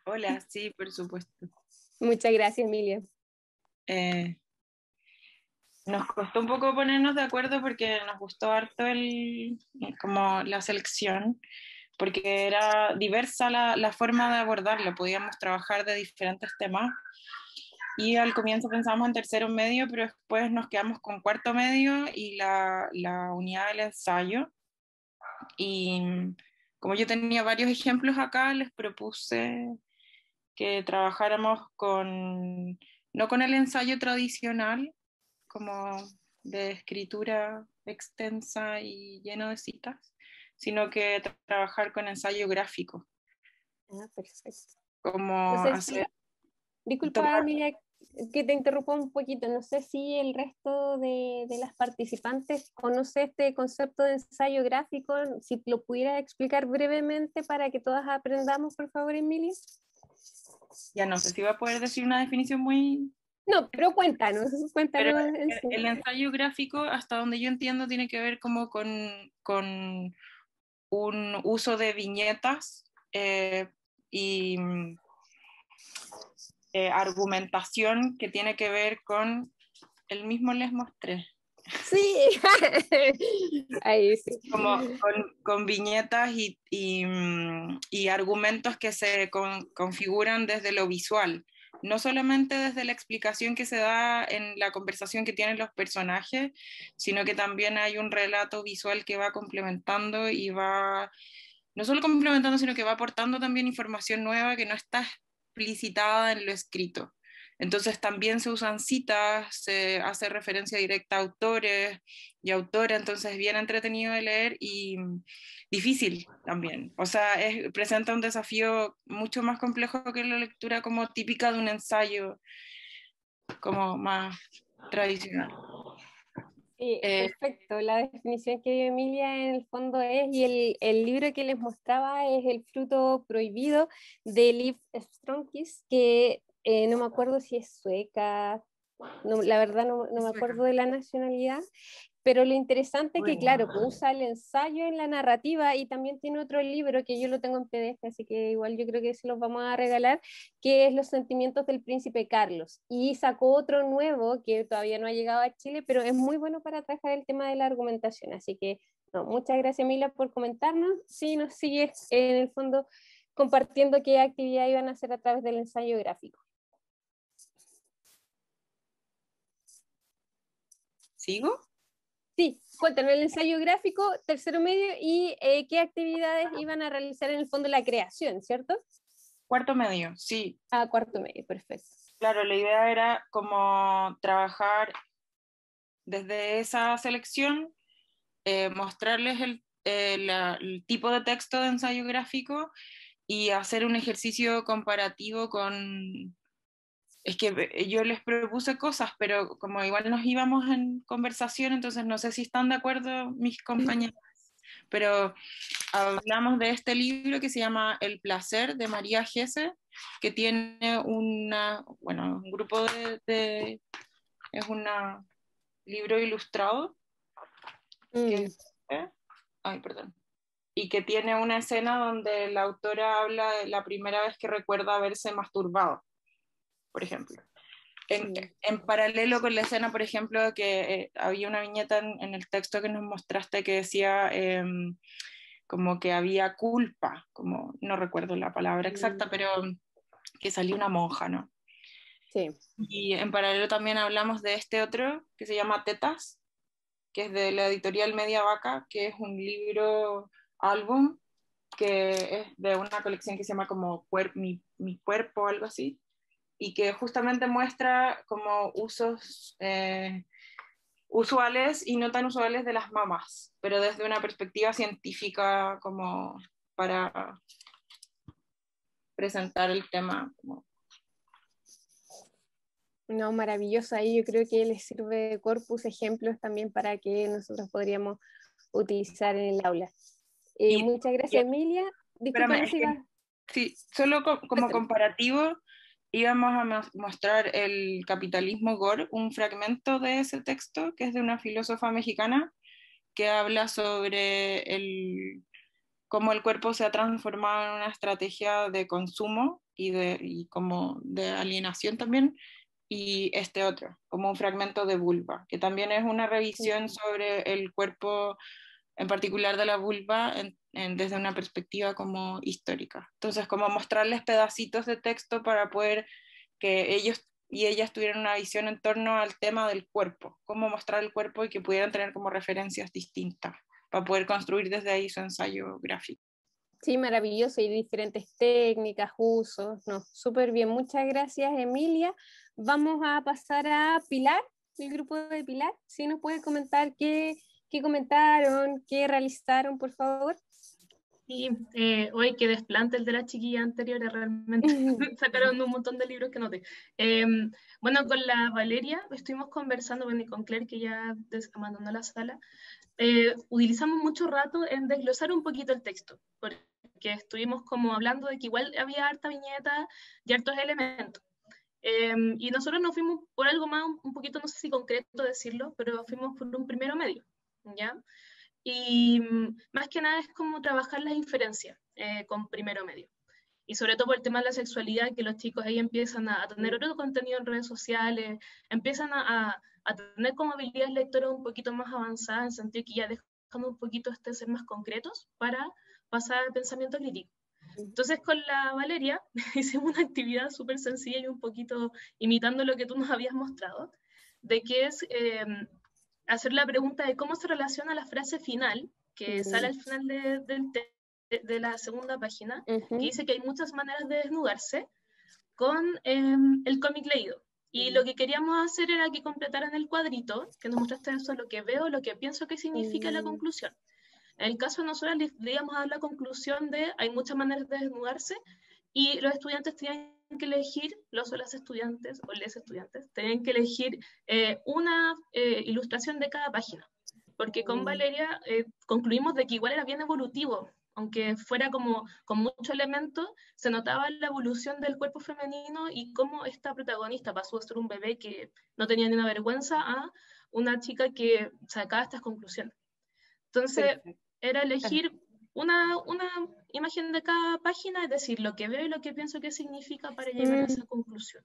Hola, sí, por supuesto. Muchas gracias, Emilia. Nos costó un poco ponernos de acuerdo porque nos gustó harto como la selección, porque era diversa la forma de abordarlo, podíamos trabajar de diferentes temas y al comienzo pensábamos en tercero medio, pero después nos quedamos con cuarto medio y la unidad del ensayo. Y como yo tenía varios ejemplos acá, les propuse que trabajáramos no con el ensayo tradicional, como de escritura extensa y lleno de citas, sino que trabajar con ensayo gráfico. Ah, perfecto. Como No sé hacer... Disculpa, Emilia, que te interrumpa un poquito. No sé si el resto de las participantes conoce este concepto de ensayo gráfico. Si lo pudiera explicar brevemente para que todas aprendamos, por favor, Emilia. Ya no sé si va a poder decir una definición muy... No, pero cuéntanos. Pero En sí. el ensayo gráfico, hasta donde yo entiendo, tiene que ver como con un uso de viñetas y argumentación que tiene que ver con... El mismo les mostré. Sí, ahí sí. Como con viñetas y argumentos que se configuran desde lo visual, no solamente desde la explicación que se da en la conversación que tienen los personajes, sino que también hay un relato visual que va complementando y va, no solo complementando, sino que va aportando también información nueva que no está explicitada en lo escrito. Entonces también se usan citas, se hace referencia directa a autores y autoras, entonces es bien entretenido de leer y difícil también. O sea, presenta un desafío mucho más complejo que la lectura como típica de un ensayo como más tradicional. Sí, perfecto. La definición que dio Emilia en el fondo es, y el libro que les mostraba es El fruto prohibido de Liv Strömquist, que no me acuerdo si es sueca, no, la verdad no me acuerdo de la nacionalidad, pero lo interesante es que, claro, pues usa el ensayo en la narrativa y también tiene otro libro que yo lo tengo en PDF, así que igual yo creo que se los vamos a regalar, que es Los sentimientos del príncipe Carlos. Y sacó otro nuevo que todavía no ha llegado a Chile, pero es muy bueno para trabajar el tema de la argumentación. Así que, no, muchas gracias, Mila, por comentarnos. Sí, nos sigues en el fondo compartiendo qué actividad iban a hacer a través del ensayo gráfico. ¿Sigo? Sí, cuéntanos el ensayo gráfico, tercero medio, y qué actividades iban a realizar en el fondo la creación, ¿cierto? Cuarto medio, sí. Ah, cuarto medio, perfecto. Claro, la idea era como trabajar desde esa selección, mostrarles el tipo de texto de ensayo gráfico y hacer un ejercicio comparativo con... Es que yo les propuse cosas, pero como igual nos íbamos en conversación, entonces no sé si están de acuerdo mis compañeros, pero hablamos de este libro que se llama El placer de María Gese, que tiene un grupo es un libro ilustrado, que, ay, perdón, y que tiene una escena donde la autora habla de la primera vez que recuerda haberse masturbado, por ejemplo. En paralelo con la escena, por ejemplo, que había una viñeta en el texto que nos mostraste que decía como que había culpa, como no recuerdo la palabra exacta, pero que salía una monja, ¿no? Sí. Y en paralelo también hablamos de este otro que se llama Tetas, que es de la editorial Media Vaca, que es un libro álbum que es de una colección que se llama como mi cuerpo o algo así, y que justamente muestra como usos usuales y no tan usuales de las mamas, pero desde una perspectiva científica como para presentar el tema. No, maravilloso. Ahí yo creo que les sirve de corpus ejemplos también para que nosotros podríamos utilizar en el aula. Muchas gracias, Emilia. Disculpa, no sigas. Sí, solo como comparativo, íbamos a mostrar el capitalismo gore, un fragmento de ese texto que es de una filósofa mexicana que habla sobre cómo el cuerpo se ha transformado en una estrategia de consumo y como de alienación también, y este otro, como un fragmento de vulva, que también es una revisión sobre el cuerpo, en particular de la vulva, desde una perspectiva como histórica. Entonces, como mostrarles pedacitos de texto para poder que ellos y ellas tuvieran una visión en torno al tema del cuerpo, cómo mostrar el cuerpo y que pudieran tener como referencias distintas para poder construir desde ahí su ensayo gráfico. Sí, maravilloso, y diferentes técnicas, usos, no, súper bien, muchas gracias Emilia. Vamos a pasar a Pilar, el grupo de Pilar, si nos puede comentar qué comentaron, qué realizaron, por favor. Sí, hoy que desplante el de las chiquillas anteriores, realmente sacaron un montón de libros que noté. Bueno, con la Valeria estuvimos conversando, bueno, y con Claire, que ya abandonó la sala, utilizamos mucho rato en desglosar un poquito el texto, porque estuvimos como hablando de que igual había harta viñeta y hartos elementos. Y nosotros nos fuimos por algo más, un poquito, no sé si concreto decirlo, pero fuimos por un primero medio, ¿ya? Y más que nada es como trabajar las inferencias con primero medio. Y sobre todo por el tema de la sexualidad, que los chicos ahí empiezan a tener otro contenido en redes sociales, empiezan a tener como habilidades lectoras un poquito más avanzadas, en el sentido que ya dejando un poquito ser más concretos para pasar al pensamiento crítico. Entonces con la Valeria hicimos una actividad súper sencilla y un poquito imitando lo que tú nos habías mostrado, de que es hacer la pregunta de cómo se relaciona la frase final, que sale al final de la segunda página, que dice que hay muchas maneras de desnudarse, con el cómic leído. Y lo que queríamos hacer era que completaran el cuadrito, que nos mostraste eso, lo que veo, lo que pienso que significa la conclusión. En el caso de nosotros, le íbamos a dar la conclusión de hay muchas maneras de desnudarse, y los estudiantes tenían que elegir, los o las estudiantes, o les estudiantes, tenían que elegir una ilustración de cada página. Porque con Valeria concluimos de que igual era bien evolutivo, aunque fuera como con mucho elemento, se notaba la evolución del cuerpo femenino y cómo esta protagonista pasó a ser un bebé que no tenía ni una vergüenza a una chica que sacaba estas conclusiones. Entonces, era elegir una imagen de cada página, es decir, lo que veo y lo que pienso que significa para llegar a esa conclusión.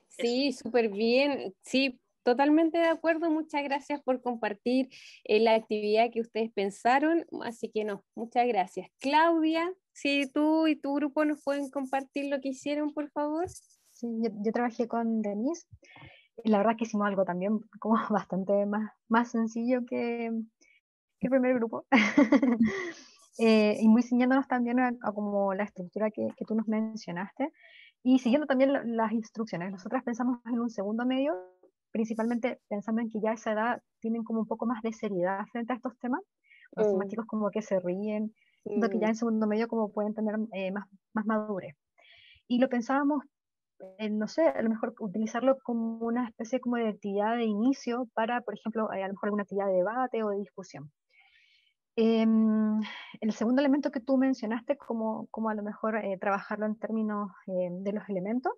Sí, súper bien, sí, totalmente de acuerdo, muchas gracias por compartir la actividad que ustedes pensaron, así que no, muchas gracias. Claudia, si tú y tu grupo nos pueden compartir lo que hicieron, por favor. Sí, yo trabajé con Denise, y la verdad que hicimos algo también como bastante más sencillo que el primer grupo. Y muy ciñéndonos también a como la estructura que tú nos mencionaste, y siguiendo también las instrucciones. Nosotras pensamos en un segundo medio, principalmente pensando en que ya a esa edad tienen como un poco más de seriedad frente a estos temas. Los más chicos como que se ríen, siento que ya en segundo medio como pueden tener más madurez. Y lo pensábamos, no sé, a lo mejor utilizarlo como una especie como de actividad de inicio para, por ejemplo, a lo mejor alguna actividad de debate o de discusión. El segundo elemento que tú mencionaste, como a lo mejor trabajarlo en términos de los elementos,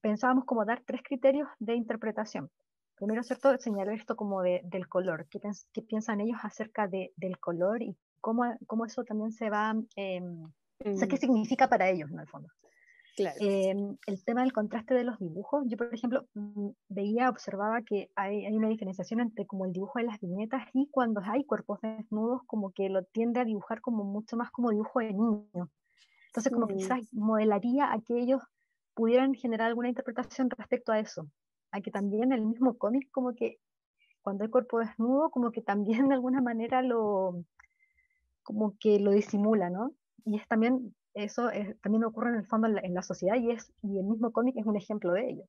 pensábamos como dar 3 criterios de interpretación. Primero, ¿cierto?, señalar esto como del color, qué piensan ellos acerca del color y cómo eso también se va, o sea, qué significa para ellos, en el fondo. Claro. El tema del contraste de los dibujos, yo por ejemplo observaba que hay una diferenciación entre como el dibujo de las viñetas y cuando hay cuerpos desnudos como que lo tiende a dibujar como mucho más como dibujo de niño. Entonces como que quizás modelaría a que ellos pudieran generar alguna interpretación respecto a eso, a que también el mismo cómic como que cuando hay cuerpo desnudo como que también de alguna manera como que lo disimula, ¿no? Y es también eso también ocurre en el fondo en la sociedad y el mismo cómic es un ejemplo de ello.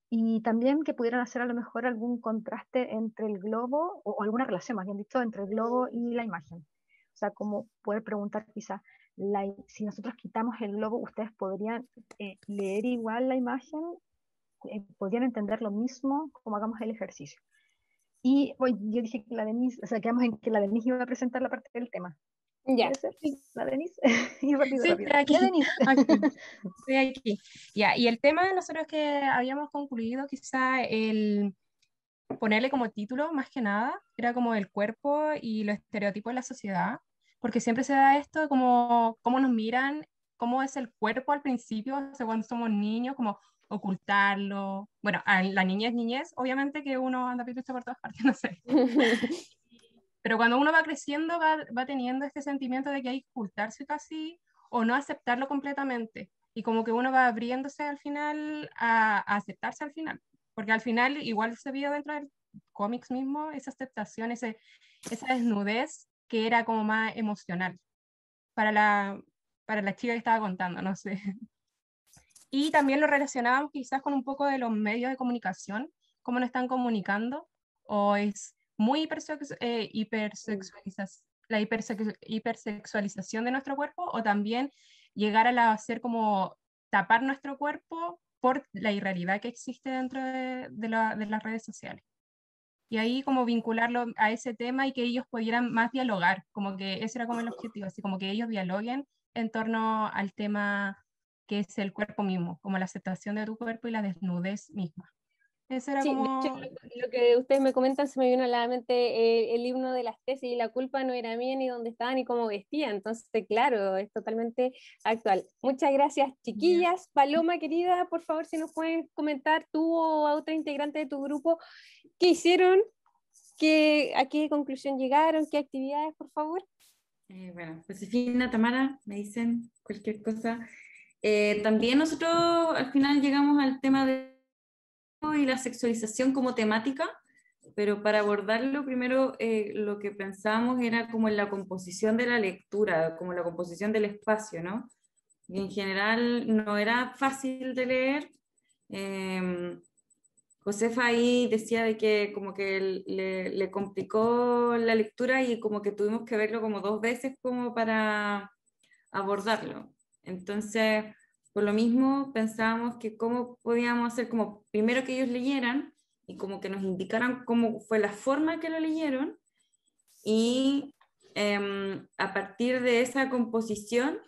Y también que pudieran hacer a lo mejor algún contraste entre el globo, o alguna relación más bien dicho, entre el globo y la imagen. O sea, como poder preguntar quizá, si nosotros quitamos el globo, ¿ustedes podrían leer igual la imagen? ¿Podrían entender lo mismo como hagamos el ejercicio? Y yo dije que la Denise, o sea, quedamos en que la Denise iba a presentar la parte del tema. Ya. ¿Puede ser? La Denise. Y rápido. Estoy aquí. Ya, Denise. Estoy aquí. Ya, y el tema nosotros que habíamos concluido, quizá el ponerle como título, más que nada, era como el cuerpo y los estereotipos de la sociedad, porque siempre se da esto como cómo nos miran, cómo es el cuerpo al principio, o sea, cuando somos niños, como ocultarlo. Bueno, a la niñez, obviamente que uno anda pitucha por todas partes, no sé. Pero cuando uno va creciendo, va teniendo este sentimiento de que hay que ocultarse casi o no aceptarlo completamente. Y como que uno va abriéndose al final a aceptarse al final. Porque al final igual se vio dentro del cómics mismo esa aceptación, esa desnudez que era como más emocional. para la chica que estaba contando, no sé. Y también lo relacionábamos quizás con un poco de los medios de comunicación, cómo nos están comunicando, o es muy hipersexualización de nuestro cuerpo, o también llegar a hacer como tapar nuestro cuerpo por la irrealidad que existe dentro de las redes sociales. Y ahí como vincularlo a ese tema y que ellos pudieran más dialogar, como que ese era como el objetivo, así como que ellos dialoguen en torno al tema que es el cuerpo mismo, como la aceptación de tu cuerpo y la desnudez misma. Ese era Sí, como... de hecho, lo que ustedes me comentan se me vino a la mente el himno de las tesis, y la culpa no era mía ni dónde estaba ni cómo vestía, entonces claro, es totalmente actual. Muchas gracias, chiquillas. Paloma, querida, por favor, si nos puedes comentar tú o a otra integrante de tu grupo, ¿qué hicieron? ¿A qué conclusión llegaron? ¿Qué actividades, por favor? Bueno, Josefina, Tamara, me dicen cualquier cosa. También nosotros al final llegamos al tema de y la sexualización como temática, pero para abordarlo primero lo que pensábamos era como en la composición de la lectura, como la composición del espacio, ¿no? Y en general no era fácil de leer. Josefa ahí decía de que como que le complicó la lectura y como que tuvimos que verlo como 2 veces como para abordarlo. Entonces, por lo mismo pensábamos que cómo podíamos hacer como primero que ellos leyeran y como que nos indicaran cómo fue la forma que lo leyeron y a partir de esa composición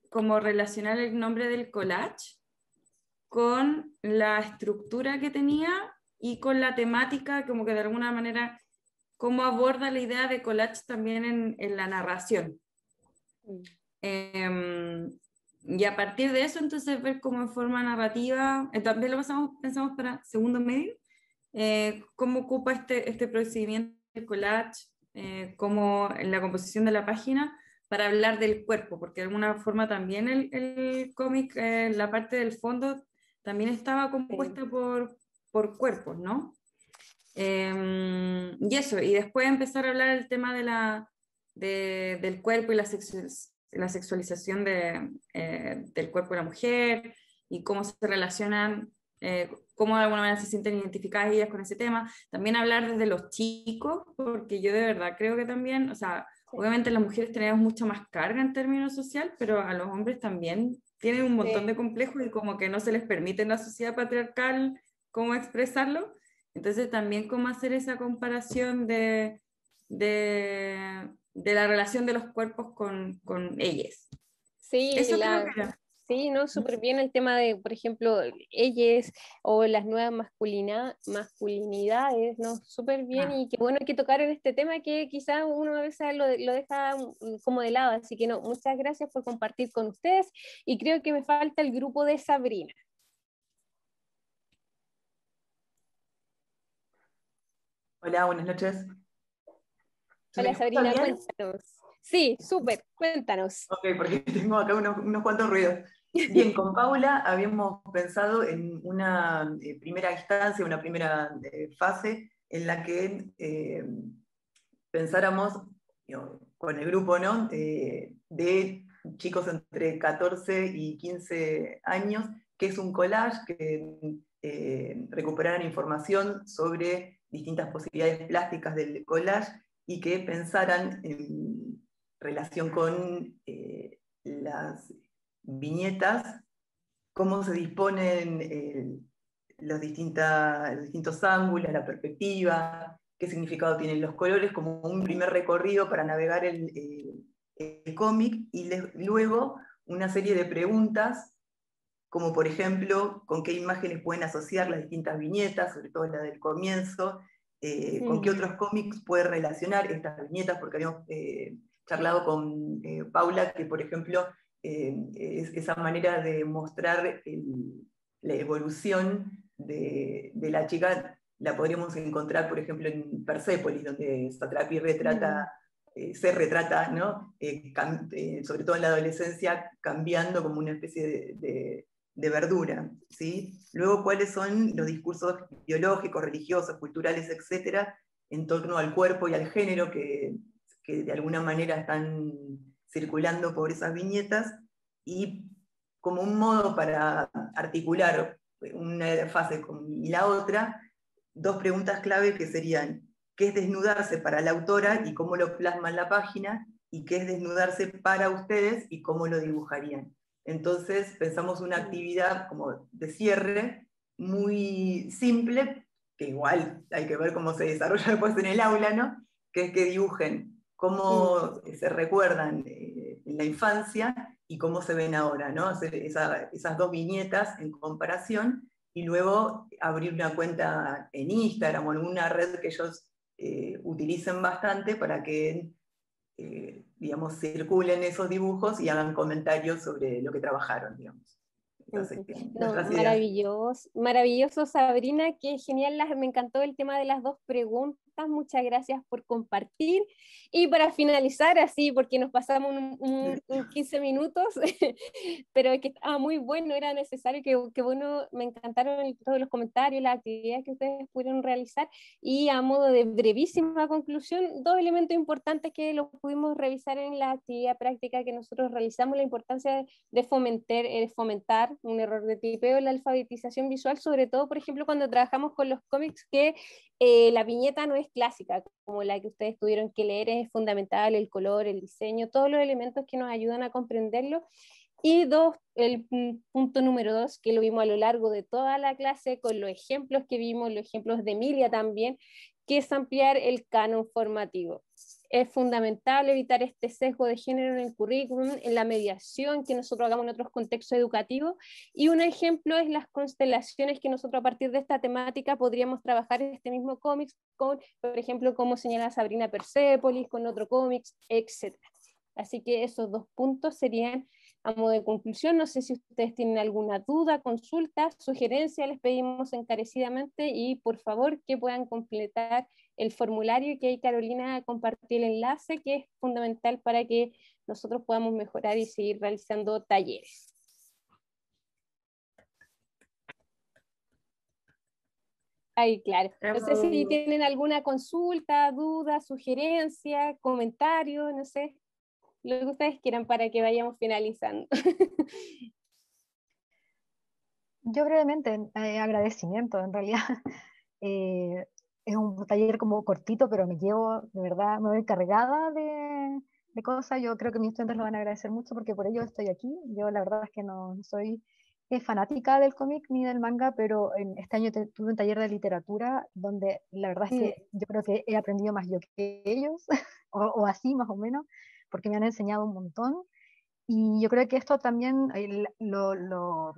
como relacionar el nombre del collage con la estructura que tenía y con la temática, como que de alguna manera cómo aborda la idea de collage también en la narración. Y a partir de eso, entonces, ver cómo en forma narrativa, también lo pensamos para segundo medio, cómo ocupa este procedimiento del collage, cómo en la composición de la página, para hablar del cuerpo, porque de alguna forma también el cómic, la parte del fondo, también estaba compuesta por cuerpos, ¿no? Y eso, y después empezar a hablar el tema del cuerpo y la sexualización del cuerpo de la mujer y cómo se relacionan, cómo de alguna manera se sienten identificadas ellas con ese tema. También hablar desde los chicos, porque yo de verdad creo que también, o sea, obviamente las mujeres tenemos mucha más carga en términos social, pero a los hombres también tienen un montón de complejos y como que no se les permite en la sociedad patriarcal cómo expresarlo. Entonces también cómo hacer esa comparación de la relación de los cuerpos con ellas. Sí, eso creo que era. Sí, ¿no? Súper bien el tema de, por ejemplo, ellas o las nuevas masculinidades, ¿no? Súper bien, y qué bueno que tocar en este tema que quizás uno a veces lo deja como de lado, así que no, muchas gracias por compartir con ustedes, y creo que me falta el grupo de Sabrina. Hola, buenas noches. Hola Sabrina, cuéntanos. Sí, súper, cuéntanos. Ok, porque tengo acá unos cuantos ruidos. Bien, con Paula habíamos pensado en una primera instancia, una primera fase en la que pensáramos con el grupo, ¿no? De chicos entre 14 y 15 años, que es un collage, que recuperaran información sobre distintas posibilidades plásticas del collage y que pensaran en relación con las viñetas, cómo se disponen los distintos ángulos, la perspectiva, qué significado tienen los colores, como un primer recorrido para navegar el cómic, y luego una serie de preguntas, como por ejemplo, con qué imágenes pueden asociar las distintas viñetas, sobre todo la del comienzo, con qué otros cómics puede relacionar estas viñetas, porque habíamos charlado con Paula, que por ejemplo, esa manera de mostrar la evolución de la chica la podríamos encontrar, por ejemplo, en Persépolis, donde Satrapi se retrata, ¿no? Sobre todo en la adolescencia, cambiando como una especie de verdura, ¿sí? Luego, ¿cuáles son los discursos biológicos, religiosos, culturales, etcétera, en torno al cuerpo y al género que de alguna manera están circulando por esas viñetas, y como un modo para articular una fase y la otra, dos preguntas clave que serían: ¿qué es desnudarse para la autora y cómo lo plasma en la página? ¿Y qué es desnudarse para ustedes y cómo lo dibujarían? Entonces pensamos una actividad como de cierre muy simple, que igual hay que ver cómo se desarrolla después en el aula, ¿no? Que es que dibujen cómo se recuerdan en la infancia y cómo se ven ahora, ¿no? Hacer esas dos viñetas en comparación, y luego abrir una cuenta en Instagram o en alguna red que ellos utilicen bastante para que digamos, circulen esos dibujos y hagan comentarios sobre lo que trabajaron, digamos. Entonces, No, maravilloso, maravilloso, Sabrina, qué genial, me encantó el tema de las dos preguntas, muchas gracias por compartir. Y para finalizar así, porque nos pasamos un 15 minutos, pero es que estaba muy bueno, era necesario, que bueno, me encantaron todos los comentarios, las actividades que ustedes pudieron realizar, y a modo de brevísima conclusión, dos elementos importantes que los pudimos revisar en la actividad práctica que nosotros realizamos: la importancia de fomentar un error de tipeo, la alfabetización visual, sobre todo, por ejemplo, cuando trabajamos con los cómics, que la viñeta no es clásica, como la que ustedes tuvieron que leer, es fundamental el color, el diseño, todos los elementos que nos ayudan a comprenderlo. Y dos, el punto número 2, que lo vimos a lo largo de toda la clase, con los ejemplos que vimos, los ejemplos de Emilia también, que es ampliar el canon formativo. Es fundamental evitar este sesgo de género en el currículum, en la mediación que nosotros hagamos en otros contextos educativos, y un ejemplo es las constelaciones que nosotros a partir de esta temática podríamos trabajar en este mismo cómic, con, por ejemplo, como señala Sabrina, Persépolis, con otro cómics, etc. Así que esos dos puntos serían a modo de conclusión. No sé si ustedes tienen alguna duda, consulta, sugerencia, les pedimos encarecidamente, y por favor que puedan completar el formulario, que ahí Carolina compartió el enlace, que es fundamental para que nosotros podamos mejorar y seguir realizando talleres. Ahí, claro. No sé si tienen alguna consulta, duda, sugerencia, comentario, no sé, lo que ustedes quieran para que vayamos finalizando. Yo brevemente, agradecimiento, en realidad. Es un taller como cortito, pero me llevo, de verdad, me voy cargada de cosas. Yo creo que mis estudiantes lo van a agradecer mucho, porque por ello estoy aquí. Yo la verdad es que no soy fanática del cómic ni del manga, pero este año tuve un taller de literatura donde la verdad es que yo creo que he aprendido más yo que ellos, o así más o menos, porque me han enseñado un montón. Y yo creo que esto también, los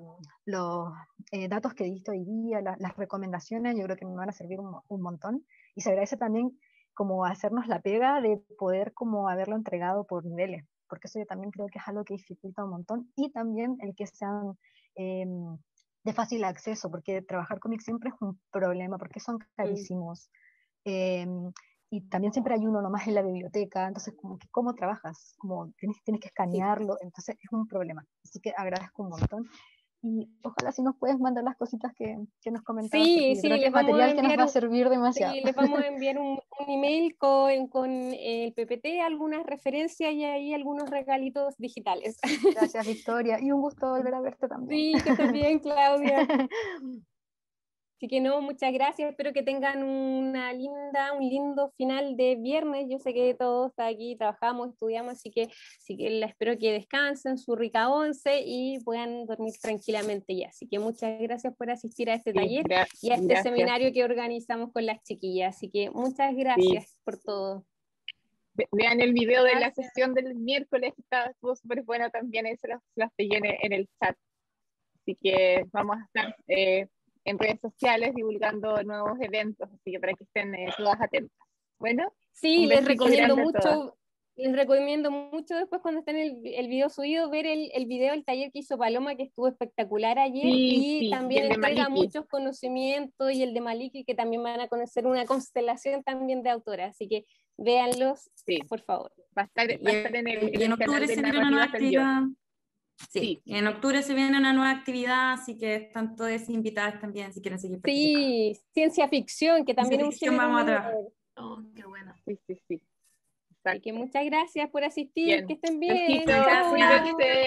datos que diste hoy día, las recomendaciones, yo creo que me van a servir un montón. Y se agradece también como hacernos la pega de poder como haberlo entregado por niveles, porque eso yo también creo que es algo que dificulta un montón. Y también el que sean de fácil acceso, porque trabajar cómics siempre es un problema, porque son carísimos. Y también siempre hay uno nomás en la biblioteca, entonces como que ¿cómo trabajas? Como tienes que escanearlo, entonces es un problema. Así que agradezco un montón. Y ojalá si nos puedes mandar las cositas que nos comentabas, porque yo creo que es material que nos va a servir demasiado. Sí, les vamos a enviar un email con el PPT, algunas referencias y ahí algunos regalitos digitales. Gracias, Victoria, y un gusto volver a verte también. Sí, que estés bien, Claudia. Así que no, muchas gracias, espero que tengan un lindo final de viernes. Yo sé que todos aquí trabajamos, estudiamos, así que espero que descansen su rica once y puedan dormir tranquilamente ya. Así que muchas gracias por asistir a este taller y a este seminario que organizamos con las chiquillas. Así que muchas gracias por todo. Vean el video de la sesión del miércoles, estuvo súper bueno también, se las pegué en el chat. Así que vamos a estar en redes sociales divulgando nuevos eventos, así que para que estén todas atentas. Bueno, sí, les recomiendo mucho después, cuando estén el video subido, ver el video del taller que hizo Paloma, que estuvo espectacular ayer, y también entrega muchos conocimientos, y el de Maliki, que también van a conocer una constelación también de autora, así que véanlos, por favor. Va a estar en el octubre se viene una nueva actividad. Sí, en octubre se viene una nueva actividad, así que están todas invitadas también si quieren seguir participando. Sí, ciencia ficción, que también es un género. Vamos a trabajar. Oh, qué bueno. Sí. Así que muchas gracias por asistir, Bien. que estén bien. Besitos, Chao. cuídense.